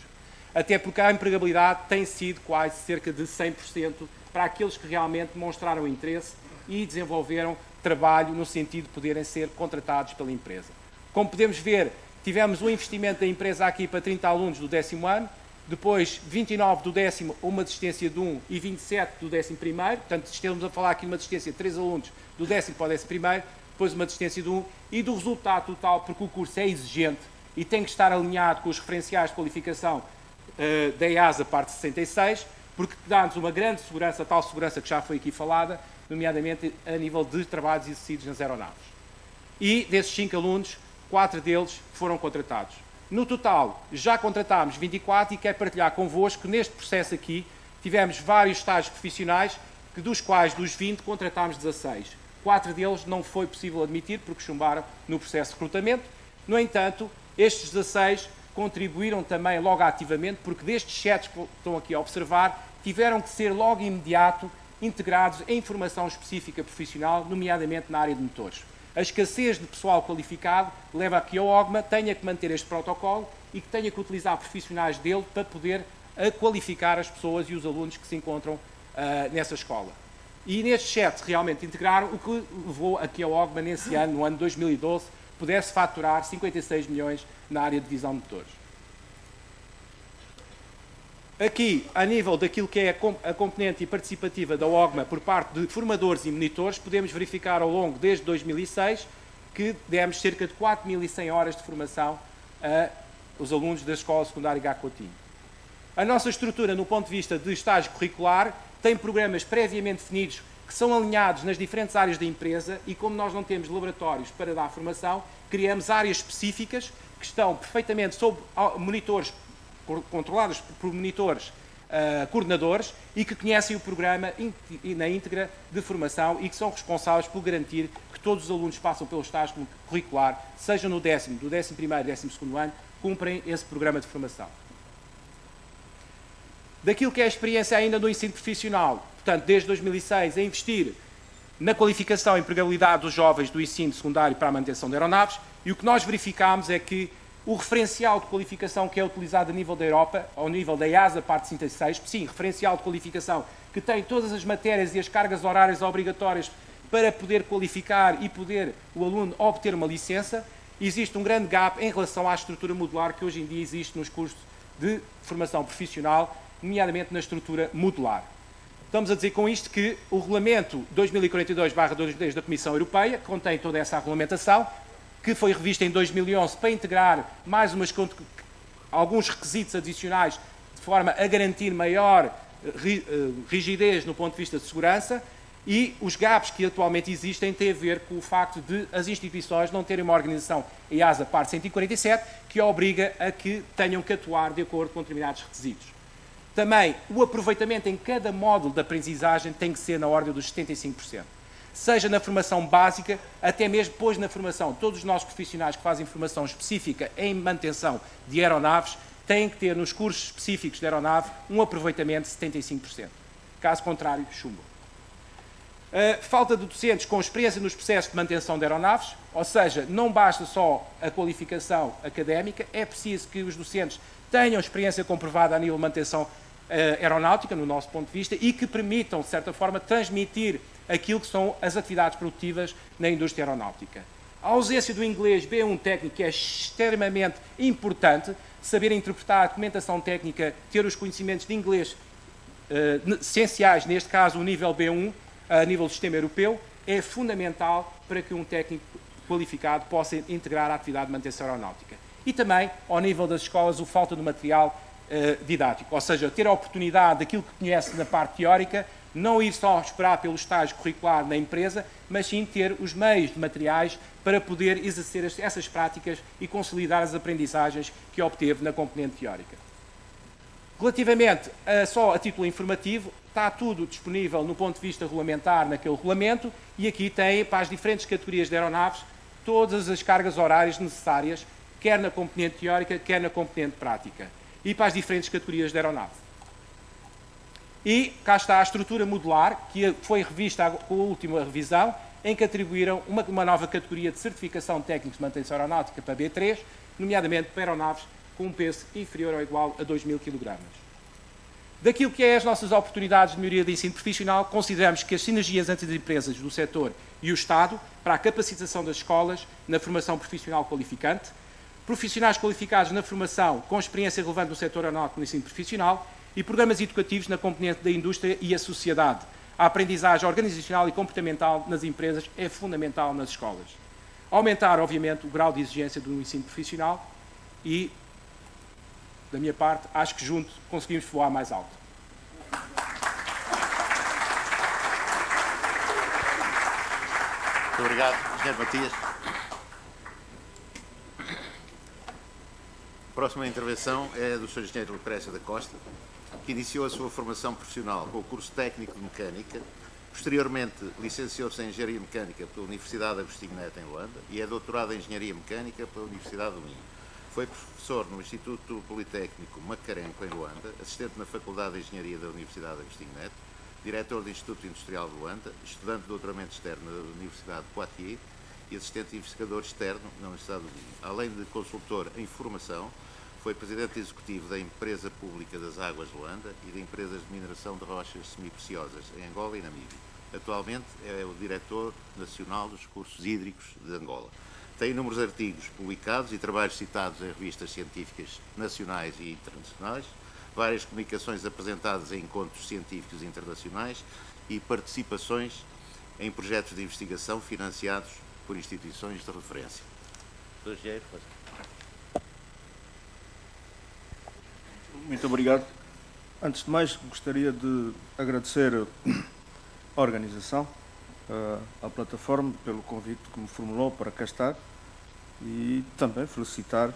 Até porque a empregabilidade tem sido quase cerca de 100% para aqueles que realmente demonstraram interesse e desenvolveram trabalho no sentido de poderem ser contratados pela empresa. Como podemos ver, tivemos um investimento da empresa aqui para 30 alunos do 10º ano, depois 29 do 10º, uma desistência de 1 e 27 do 11º, portanto, estamos a falar aqui de uma desistência de 3 alunos do 10º para o 11º, depois uma desistência de 1 e do resultado total, porque o curso é exigente e tem que estar alinhado com os referenciais de qualificação da EASA, parte 66, porque dá-nos uma grande segurança, tal segurança que já foi aqui falada, nomeadamente a nível de trabalhos exercidos nas aeronaves. E desses 5 alunos, 4 deles foram contratados. No total, já contratámos 24 e quero partilhar convosco que neste processo aqui tivemos vários estágios profissionais, que dos quais dos 20 contratámos 16. 4 deles não foi possível admitir porque chumbaram no processo de recrutamento. No entanto, estes 16 contribuíram também logo ativamente, porque destes 7 que estão aqui a observar, tiveram que ser logo imediato integrados em formação específica profissional, nomeadamente na área de motores. A escassez de pessoal qualificado leva a que a OGMA tenha que manter este protocolo e que tenha que utilizar profissionais dele para poder qualificar as pessoas e os alunos que se encontram nessa escola. E nestes 7 realmente integraram, o que levou a que a OGMA, nesse ano, no ano 2012, pudesse faturar 56 milhões na área de divisão de motores. Aqui, a nível daquilo que é a componente participativa da OGMA por parte de formadores e monitores, podemos verificar ao longo, desde 2006, que demos cerca de 4.100 horas de formação aos alunos da Escola Secundária Gá Coutinho. A nossa estrutura, no ponto de vista de estágio curricular, tem programas previamente definidos que são alinhados nas diferentes áreas da empresa e, como nós não temos laboratórios para dar formação, criamos áreas específicas que estão perfeitamente sob monitores controladas por monitores coordenadores e que conhecem o programa na íntegra de formação e que são responsáveis por garantir que todos os alunos que passam pelo estágio curricular, seja no 10º, do 11º e 12º ano, cumprem esse programa de formação. Daquilo que é a experiência ainda no ensino profissional, portanto, desde 2006, a investir na qualificação e empregabilidade dos jovens do ensino secundário para a manutenção de aeronaves, e o que nós verificámos é que o referencial de qualificação que é utilizado a nível da Europa, ao nível da EASA, parte 56, sim, referencial de qualificação que tem todas as matérias e as cargas horárias obrigatórias para poder qualificar e poder o aluno obter uma licença, existe um grande gap em relação à estrutura modular que hoje em dia existe nos cursos de formação profissional, nomeadamente na estrutura modular. Estamos a dizer com isto que o regulamento 2042/2010 da Comissão Europeia, que contém toda essa regulamentação, que foi revista em 2011 para integrar alguns requisitos adicionais de forma a garantir maior rigidez no ponto de vista de segurança, e os gaps que atualmente existem têm a ver com o facto de as instituições não terem uma organização EASA parte 147 que obriga a que tenham que atuar de acordo com determinados requisitos. Também o aproveitamento em cada módulo da aprendizagem tem que ser na ordem dos 75%. Seja na formação básica, até mesmo depois na formação. Todos os nossos profissionais que fazem formação específica em manutenção de aeronaves têm que ter nos cursos específicos de aeronave um aproveitamento de 75%. Caso contrário, chumbam. Falta de docentes com experiência nos processos de manutenção de aeronaves, ou seja, não basta só a qualificação académica, é preciso que os docentes tenham experiência comprovada a nível de manutenção aeronáutica, no nosso ponto de vista, e que permitam, de certa forma, transmitir aquilo que são as atividades produtivas na indústria aeronáutica. A ausência do inglês B1 técnico é extremamente importante, saber interpretar a documentação técnica, ter os conhecimentos de inglês essenciais, neste caso o nível B1, a nível do sistema europeu, é fundamental para que um técnico qualificado possa integrar a atividade de manutenção aeronáutica. E também, ao nível das escolas, a falta de material didático, ou seja, ter a oportunidade daquilo que conhece na parte teórica, não ir só esperar pelo estágio curricular na empresa, mas sim ter os meios de materiais para poder exercer essas práticas e consolidar as aprendizagens que obteve na componente teórica. Relativamente só a título informativo, está tudo disponível no ponto de vista regulamentar naquele regulamento e aqui tem, para as diferentes categorias de aeronaves, todas as cargas horárias necessárias, quer na componente teórica, quer na componente prática. e para as diferentes categorias de aeronave. E cá está a estrutura modular, que foi revista com a última revisão, em que atribuíram uma nova categoria de certificação de técnicos de manutenção aeronáutica para B3, nomeadamente para aeronaves com um peso inferior ou igual a 2.000 kg. Daquilo que é as nossas oportunidades de melhoria de ensino profissional, consideramos que as sinergias entre as empresas do setor e o Estado para a capacitação das escolas na formação profissional qualificante, profissionais qualificados na formação com experiência relevante no setor aeronáutico no ensino profissional e programas educativos na componente da indústria e a sociedade. A aprendizagem organizacional e comportamental nas empresas é fundamental nas escolas. Aumentar, obviamente, o grau de exigência do ensino profissional e, da minha parte, acho que juntos conseguimos voar mais alto. Muito obrigado, Engenheiro Matias. A próxima intervenção é do Sr. Engenheiro Lucrécia da Costa, que iniciou a sua formação profissional com o curso técnico de mecânica, posteriormente licenciou-se em engenharia mecânica pela Universidade Agostinho Neto em Luanda e é doutorado em engenharia mecânica pela Universidade do Minho. Foi professor no Instituto Politécnico Macarenco em Luanda, assistente na Faculdade de Engenharia da Universidade Agostinho Neto, diretor do Instituto Industrial de Luanda, estudante de doutoramento externo na Universidade de Poitiers e assistente investigador externo na Universidade do Minho. Além de consultor em formação, foi presidente executivo da Empresa Pública das Águas de Luanda e da Empresas de Mineração de Rochas Semipreciosas em Angola e Namíbia. Atualmente é o diretor nacional dos cursos hídricos de Angola. Tem inúmeros artigos publicados e trabalhos citados em revistas científicas nacionais e internacionais, várias comunicações apresentadas em encontros científicos internacionais e participações em projetos de investigação financiados por instituições de referência. Sr. Engenheiro, Muito obrigado. Antes de mais, gostaria de agradecer a organização, a plataforma, pelo convite que me formulou para cá estar e também felicitar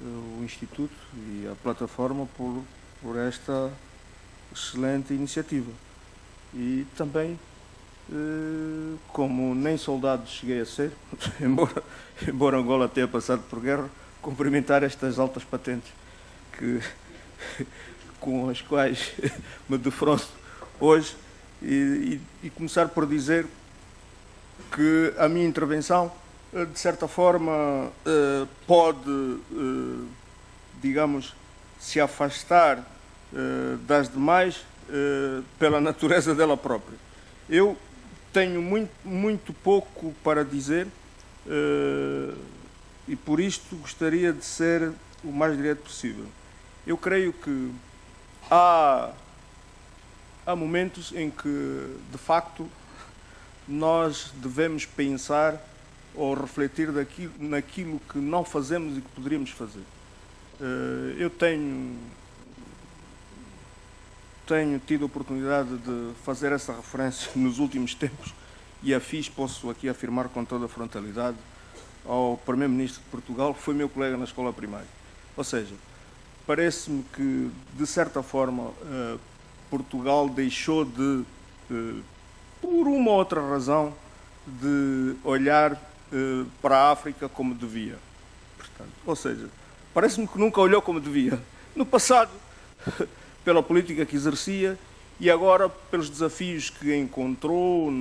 o Instituto e a plataforma por esta excelente iniciativa. E também, como nem soldado cheguei a ser, embora Angola tenha passado por guerra, cumprimentar estas altas patentes com as quais me defronto hoje e começar por dizer que a minha intervenção, de certa forma, pode, digamos, se afastar das demais pela natureza dela própria. Eu tenho muito pouco para dizer e por isto gostaria de ser o mais direto possível. Eu creio que há momentos em que, de facto, nós devemos pensar ou refletir naquilo que não fazemos e que poderíamos fazer. Eu tenho tido a oportunidade de fazer essa referência nos últimos tempos e a fiz, posso aqui afirmar com toda a frontalidade, ao Primeiro-Ministro de Portugal, que foi meu colega na escola primária. Ou seja, parece-me que, de certa forma, Portugal deixou de, por uma ou outra razão, de olhar para a África como devia. Portanto, ou seja, parece-me que nunca olhou como devia. No passado, pela política que exercia e agora pelos desafios que encontrou,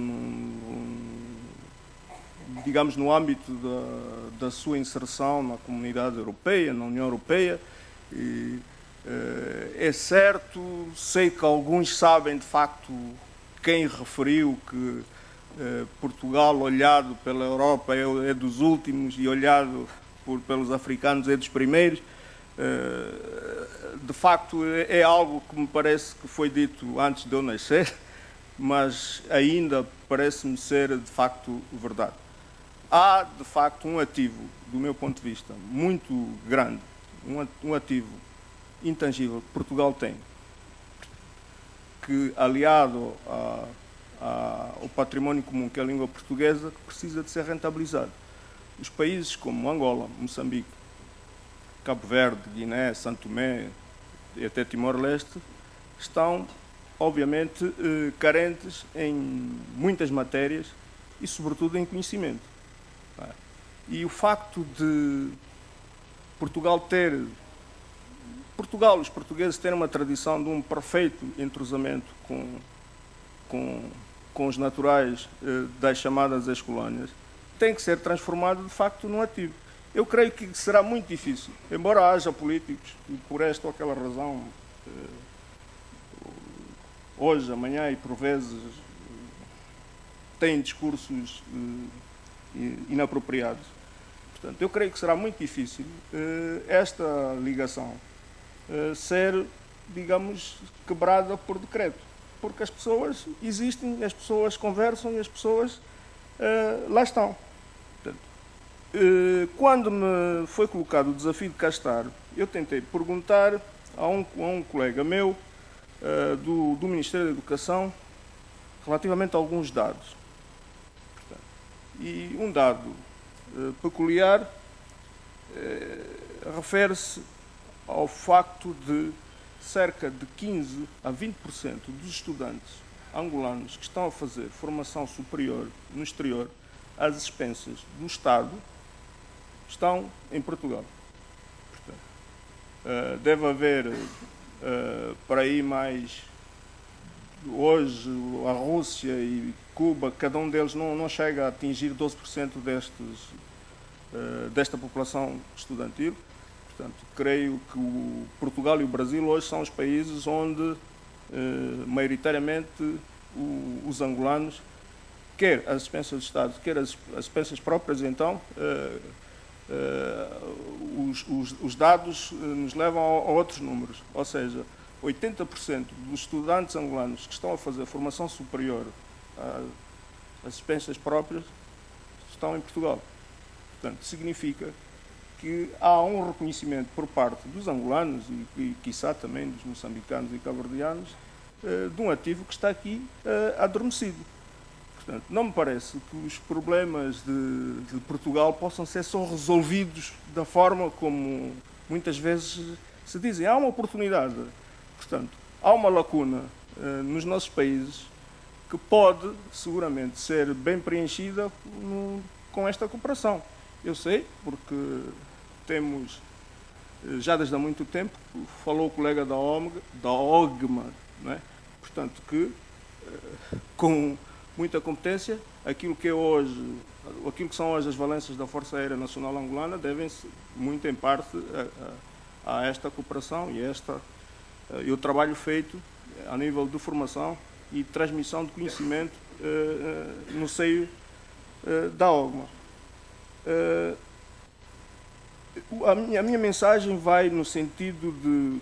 digamos, no âmbito da sua inserção na comunidade europeia, na União Europeia. E, é certo, sei que alguns sabem de facto quem referiu que Portugal, olhado pela Europa, é dos últimos e olhado pelos africanos é dos primeiros. De facto, é algo que me parece que foi dito antes de eu nascer, mas ainda parece-me ser de facto verdade. Há de facto um ativo, do meu ponto de vista, muito grande, um ativo intangível que Portugal tem, que aliado ao património comum que é a língua portuguesa, que precisa de ser rentabilizado. Os países como Angola, Moçambique, Cabo Verde, Guiné, São Tomé e até Timor-Leste estão, obviamente, carentes em muitas matérias e, sobretudo, em conhecimento. E o facto de Portugal ter Portugal, os portugueses têm uma tradição de um perfeito entrosamento com os naturais das chamadas ex-colónias, tem que ser transformado, de facto, num ativo. Eu creio que será muito difícil, embora haja políticos que, por esta ou aquela razão, hoje, amanhã e por vezes, têm discursos inapropriados. Portanto, eu creio que será muito difícil esta ligação ser, digamos, quebrada por decreto, porque as pessoas existem, as pessoas conversam e as pessoas lá estão. Portanto, quando me foi colocado o desafio de cá estar, eu tentei perguntar a um colega meu do Ministério da Educação relativamente a alguns dados. Portanto, e um dado peculiar refere-se ao facto de cerca de 15 a 20% dos estudantes angolanos que estão a fazer formação superior no exterior às expensas do Estado estão em Portugal. Portanto, deve haver por aí mais... Hoje, a Rússia e Cuba, cada um deles não chega a atingir 12% desta população estudantil. Portanto, creio que o Portugal e o Brasil hoje são os países onde, maioritariamente, os angolanos, quer as expensas do Estado, quer as expensas próprias, então, os dados nos levam a outros números. Ou seja, 80% dos estudantes angolanos que estão a fazer formação superior às expensas próprias estão em Portugal. Portanto, significa que há um reconhecimento por parte dos angolanos e quiçá também dos moçambicanos e cabo-verdianos de um ativo que está aqui adormecido. Portanto, não me parece que os problemas de Portugal possam ser só resolvidos da forma como muitas vezes se dizem. Há uma oportunidade. Portanto, há uma lacuna nos nossos países que pode, seguramente, ser bem preenchida com esta cooperação. Eu sei, porque temos, já desde há muito tempo, falou o colega da OGMA, não é? Portanto, que com muita competência, aquilo que são hoje as valências da Força Aérea Nacional Angolana devem-se, muito em parte, a esta cooperação e o trabalho feito a nível de formação e transmissão de conhecimento no seio da OGMA. A minha mensagem vai no sentido de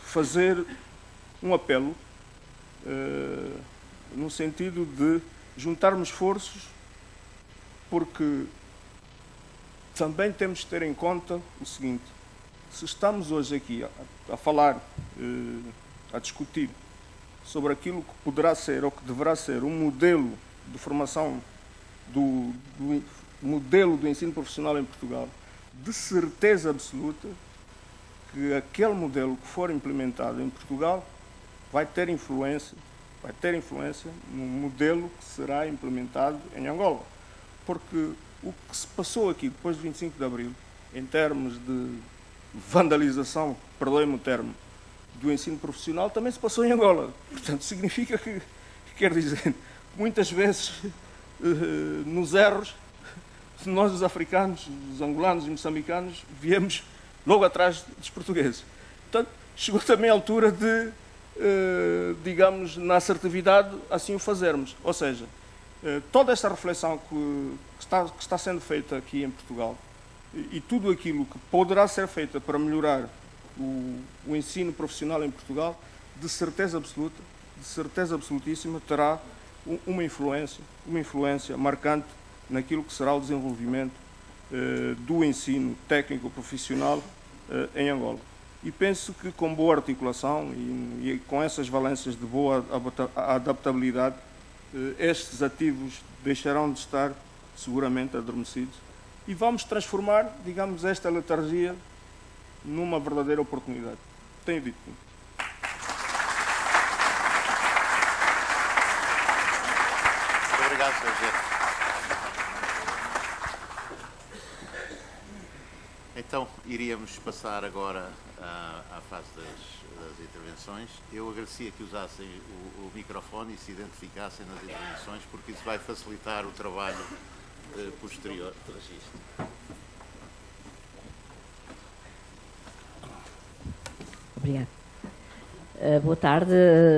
fazer um apelo, no sentido de juntarmos esforços, porque também temos de ter em conta o seguinte: se estamos hoje aqui a falar, a discutir sobre aquilo que poderá ser ou que deverá ser um modelo de formação do modelo do ensino profissional em Portugal, de certeza absoluta que aquele modelo que for implementado em Portugal vai ter influência no modelo que será implementado em Angola. Porque o que se passou aqui depois de 25 de Abril, em termos de vandalização, perdoem-me o termo, do ensino profissional, também se passou em Angola. Portanto, significa que, quer dizer, muitas vezes, nos erros, nós, os africanos, os angolanos e moçambicanos, viemos logo atrás dos portugueses. Portanto, chegou também a altura de, digamos, na assertividade, assim o fazermos. Ou seja, toda esta reflexão que está sendo feita aqui em Portugal e tudo aquilo que poderá ser feito para melhorar o ensino profissional em Portugal, de certeza absolutíssima, terá uma influência marcante naquilo que será o desenvolvimento do ensino técnico profissional em Angola. E penso que com boa articulação e com essas valências de boa adaptabilidade, estes ativos deixarão de estar seguramente adormecidos e vamos transformar, digamos, esta letargia numa verdadeira oportunidade. Tenho dito. Muito obrigado, Sr. Presidente. Então, iríamos passar agora à fase das intervenções. Eu agradecia que usassem o microfone e se identificassem nas intervenções, porque isso vai facilitar o trabalho posterior de registro. Obrigada. Boa tarde,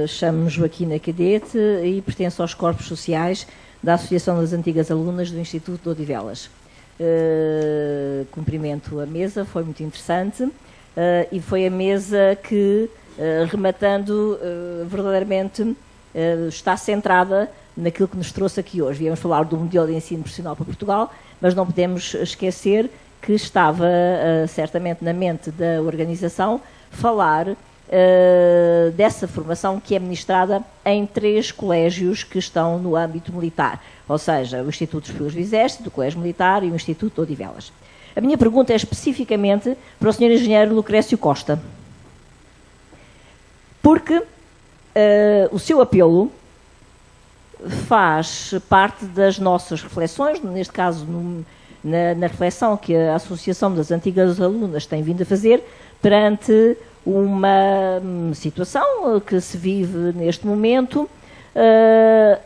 chamo-me Joaquina Cadete e pertenço aos corpos sociais da Associação das Antigas Alunas do Instituto de Odivelas. Cumprimento a mesa, foi muito interessante e foi a mesa que, rematando, verdadeiramente está centrada naquilo que nos trouxe aqui hoje. Viemos falar do modelo de ensino profissional para Portugal, mas não podemos esquecer que estava certamente na mente da organização falar dessa formação que é ministrada em 3 colégios que estão no âmbito militar, ou seja, o Instituto dos Filhos do Exército, o Colégio Militar e o Instituto de Odivelas. A minha pergunta é especificamente para o Sr. Engenheiro Lucrécio Costa, porque o seu apelo faz parte das nossas reflexões, neste caso na reflexão que a Associação das Antigas Alunas tem vindo a fazer perante uma situação que se vive neste momento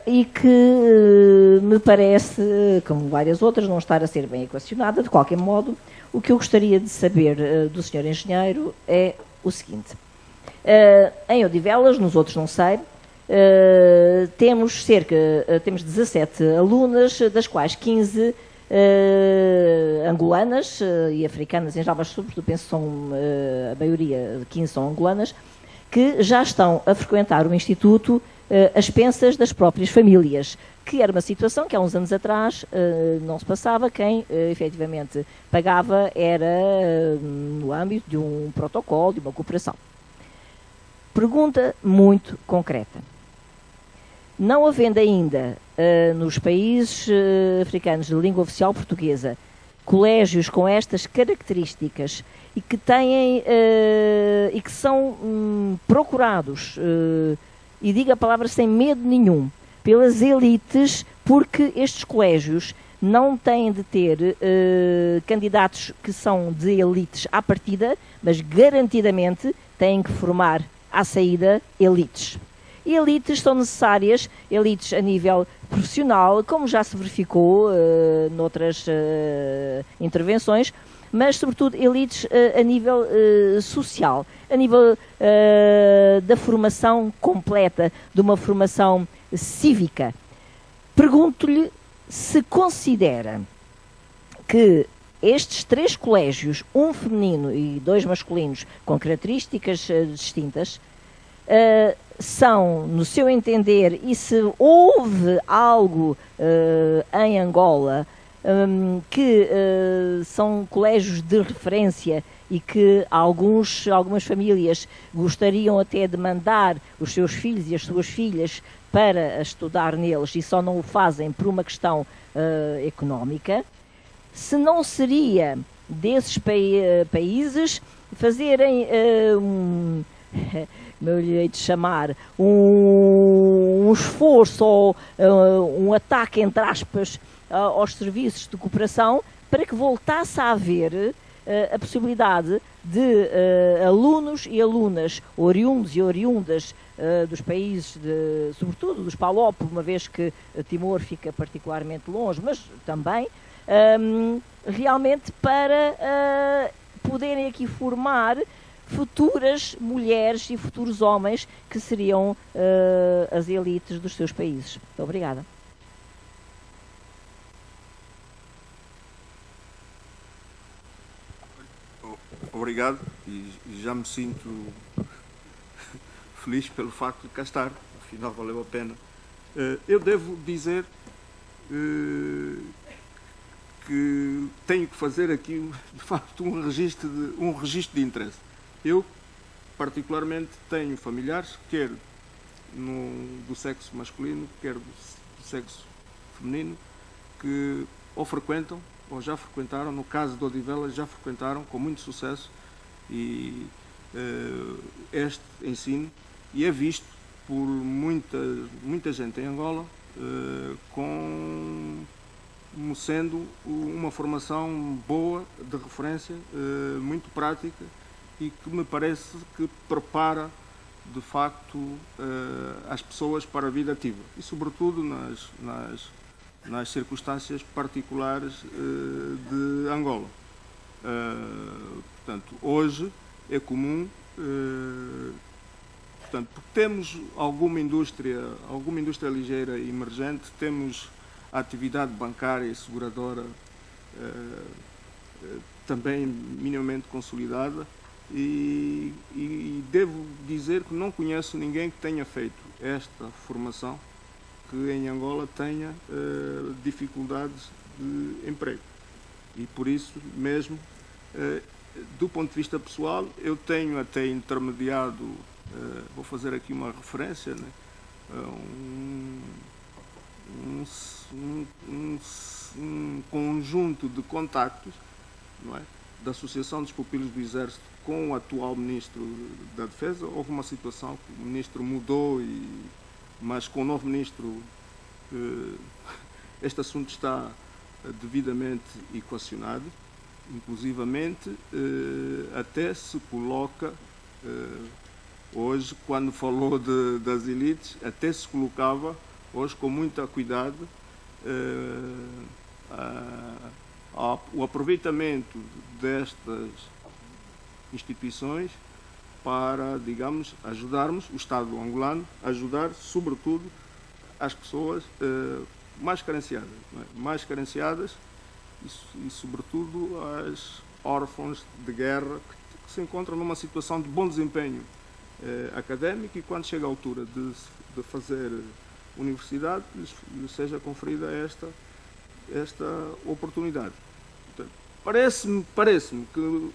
e que me parece, como várias outras, não estar a ser bem equacionada. De qualquer modo, o que eu gostaria de saber do Sr. Engenheiro é o seguinte. Em Odivelas, nos outros não sei, temos 17 alunas, das quais 15 angolanas e africanas em geral, mas sobretudo penso que são a maioria, 15 são angolanas, que já estão a frequentar o Instituto às expensas das próprias famílias, que era uma situação que há uns anos atrás não se passava. Quem efetivamente pagava era no âmbito de um protocolo, de uma cooperação. Pergunta muito concreta. Não havendo ainda nos países africanos de língua oficial portuguesa colégios com estas características e que têm e que são procurados, e digo a palavra sem medo nenhum, pelas elites, porque estes colégios não têm de ter candidatos que são de elites à partida, mas garantidamente têm que formar à saída elites. E elites são necessárias, elites a nível profissional, como já se verificou noutras intervenções, mas sobretudo elites a nível social, a nível da formação completa, de uma formação cívica. Pergunto-lhe se considera que estes 3 colégios, um feminino e 2 masculinos, com características distintas, são, no seu entender, e se houve algo em Angola que são colégios de referência e que algumas famílias gostariam até de mandar os seus filhos e as suas filhas para estudar neles e só não o fazem por uma questão económica, se não seria desses países fazerem eu lhe hei de chamar, um esforço ou um ataque, entre aspas, aos serviços de cooperação para que voltasse a haver a possibilidade de alunos e alunas oriundos e oriundas dos países, sobretudo dos PALOP, uma vez que Timor fica particularmente longe, mas também realmente para poderem aqui formar futuras mulheres e futuros homens que seriam as elites dos seus países. Muito obrigada. Obrigado, e já me sinto feliz pelo facto de cá estar, afinal valeu a pena. Eu devo dizer que tenho que fazer aqui, de facto, um registro de interesse. Eu, particularmente, tenho familiares, quer do sexo masculino, quer do sexo feminino, que ou frequentam, ou já frequentaram, no caso de Odivelas, já frequentaram com muito sucesso e este ensino, e é visto por muita gente em Angola com como sendo uma formação boa, de referência, muito prática e que me parece que prepara, de facto, as pessoas para a vida ativa e, sobretudo, nas circunstâncias particulares de Angola. Portanto, hoje é comum, portanto, porque temos alguma indústria ligeira e emergente, temos a atividade bancária e seguradora também minimamente consolidada e devo dizer que não conheço ninguém que tenha feito esta formação que em Angola tenha dificuldades de emprego. E por isso mesmo, do ponto de vista pessoal, eu tenho até intermediado, vou fazer aqui uma referência, né, um conjunto de contactos, não é, da Associação dos Pupilos do Exército com o atual Ministro da Defesa. Houve uma situação que o Ministro mudou, mas com o novo Ministro este assunto está devidamente equacionado. Inclusivamente, até se coloca, hoje, quando falou das elites, até se colocava, hoje, com muito cuidado, o aproveitamento destas instituições para, digamos, ajudarmos o Estado angolano, ajudar, sobretudo, as pessoas mais carenciadas, não é? Mais carenciadas e, sobretudo, as órfãos de guerra que se encontram numa situação de bom desempenho académico e, quando chega a altura de fazer universidade, lhes seja conferida esta oportunidade. Portanto, parece-me que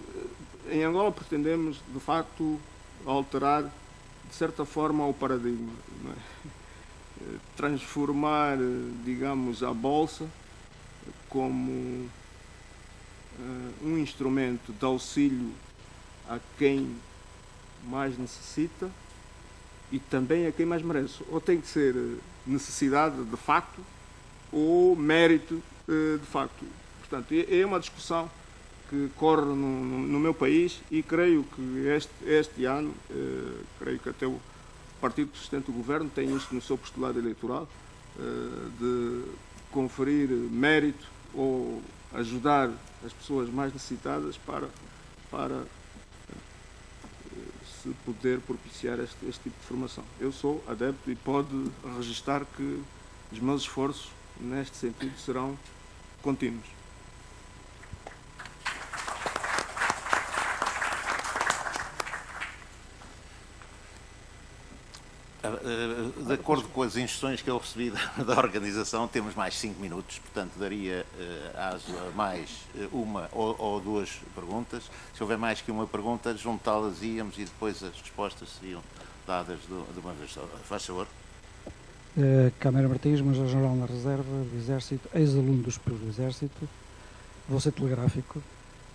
em Angola pretendemos, de facto, alterar, de certa forma, o paradigma, não é? Transformar, digamos, a Bolsa como um instrumento de auxílio a quem mais necessita e também a quem mais merece. Ou tem que ser necessidade de facto ou mérito de facto. Portanto, é uma discussão que corre no meu país e creio que este ano, creio que até o partido que sustenta o governo tem isso no seu postulado eleitoral, de conferir mérito ou ajudar as pessoas mais necessitadas para se poder propiciar este tipo de formação. Eu sou adepto e pode registar que os meus esforços neste sentido serão contínuos. De acordo com as instruções que eu recebi da organização, temos mais 5 minutos, portanto daria mais uma ou duas perguntas. Se houver mais que uma pergunta, juntá-las íamos e depois as respostas seriam dadas de uma vez. Faz favor. Câmara Martins, Major-General na Reserva do Exército, ex-aluno dos Pupilos do Exército. Vou ser telegráfico.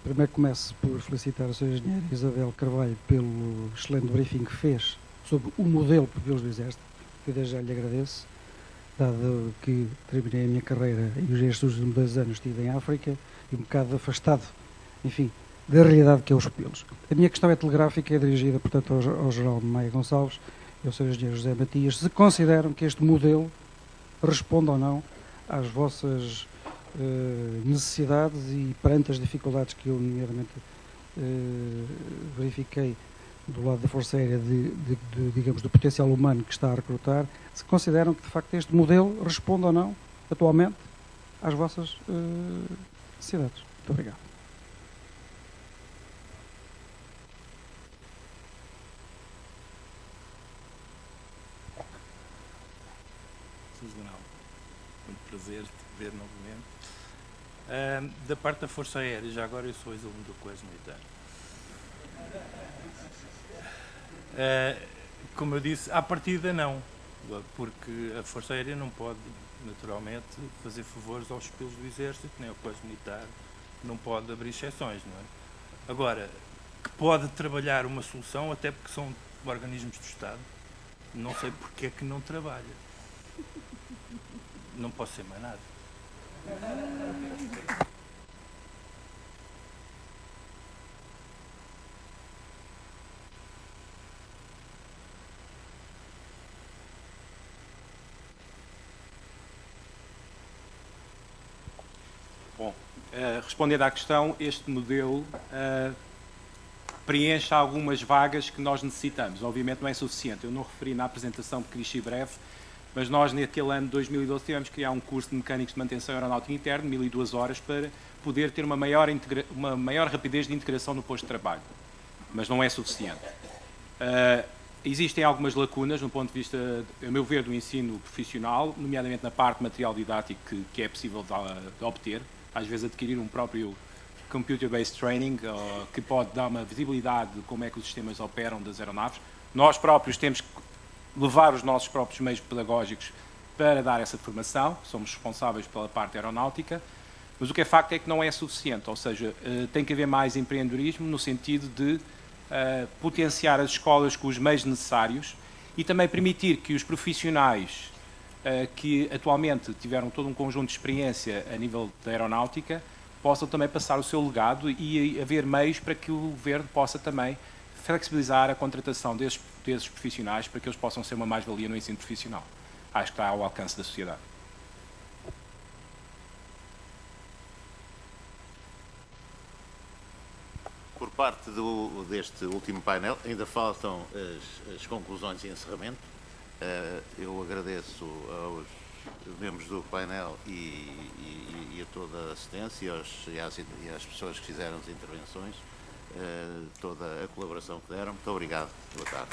Primeiro começo por felicitar a Sra. Engenheira Isabel Carvalho pelo excelente briefing que fez sobre o modelo Pupilos do Exército, que eu desde já lhe agradeço, dado que terminei a minha carreira e os últimos 2 anos estive em África e um bocado afastado, enfim, da realidade que é os pupilos. A minha questão é telegráfica, é dirigida, portanto, ao General Maia Gonçalves e ao Sr. Engenheiro José Matias, se consideram que este modelo responde ou não às vossas necessidades e perante as dificuldades que eu, nomeadamente, verifiquei do lado da Força Aérea, digamos, do potencial humano que está a recrutar, se consideram que, de facto, este modelo responde ou não, atualmente, às vossas necessidades. Muito obrigado. Sr. General, muito prazer te ver novamente. Da parte da Força Aérea, já agora eu sou ex-aluno do Colégio Militar. Como eu disse, à partida não, porque a Força Aérea não pode, naturalmente, fazer favores aos pupilos do Exército, nem ao Colégio Militar, não pode abrir exceções, não é? Agora, que pode trabalhar uma solução, até porque são organismos do Estado, não sei porque é que não trabalha. Não posso ser mais nada. Bom, respondendo à questão, este modelo preenche algumas vagas que nós necessitamos. Obviamente não é suficiente. Eu não referi na apresentação porque quis ser breve, mas nós naquele ano de 2012 tivemos que criar um curso de mecânicos de manutenção aeronáutica interna, 1002 horas, para poder ter uma maior rapidez de integração no posto de trabalho. Mas não é suficiente. Existem algumas lacunas no ponto de vista, a meu ver, do ensino profissional, nomeadamente na parte material didático que é possível de obter, às vezes adquirir um próprio computer-based training, que pode dar uma visibilidade de como é que os sistemas operam das aeronaves. Nós próprios temos que levar os nossos próprios meios pedagógicos para dar essa formação, somos responsáveis pela parte aeronáutica, mas o que é facto é que não é suficiente, ou seja, tem que haver mais empreendedorismo no sentido de potenciar as escolas com os meios necessários e também permitir que os profissionais que atualmente tiveram todo um conjunto de experiência a nível da aeronáutica possam também passar o seu legado e haver meios para que o Governo possa também flexibilizar a contratação desses profissionais para que eles possam ser uma mais-valia no ensino profissional. Acho que está ao alcance da sociedade. Por parte deste último painel, ainda faltam as conclusões e encerramento. Eu agradeço aos membros do painel e a toda a assistência e às pessoas que fizeram as intervenções, toda a colaboração que deram. Muito obrigado. Boa tarde.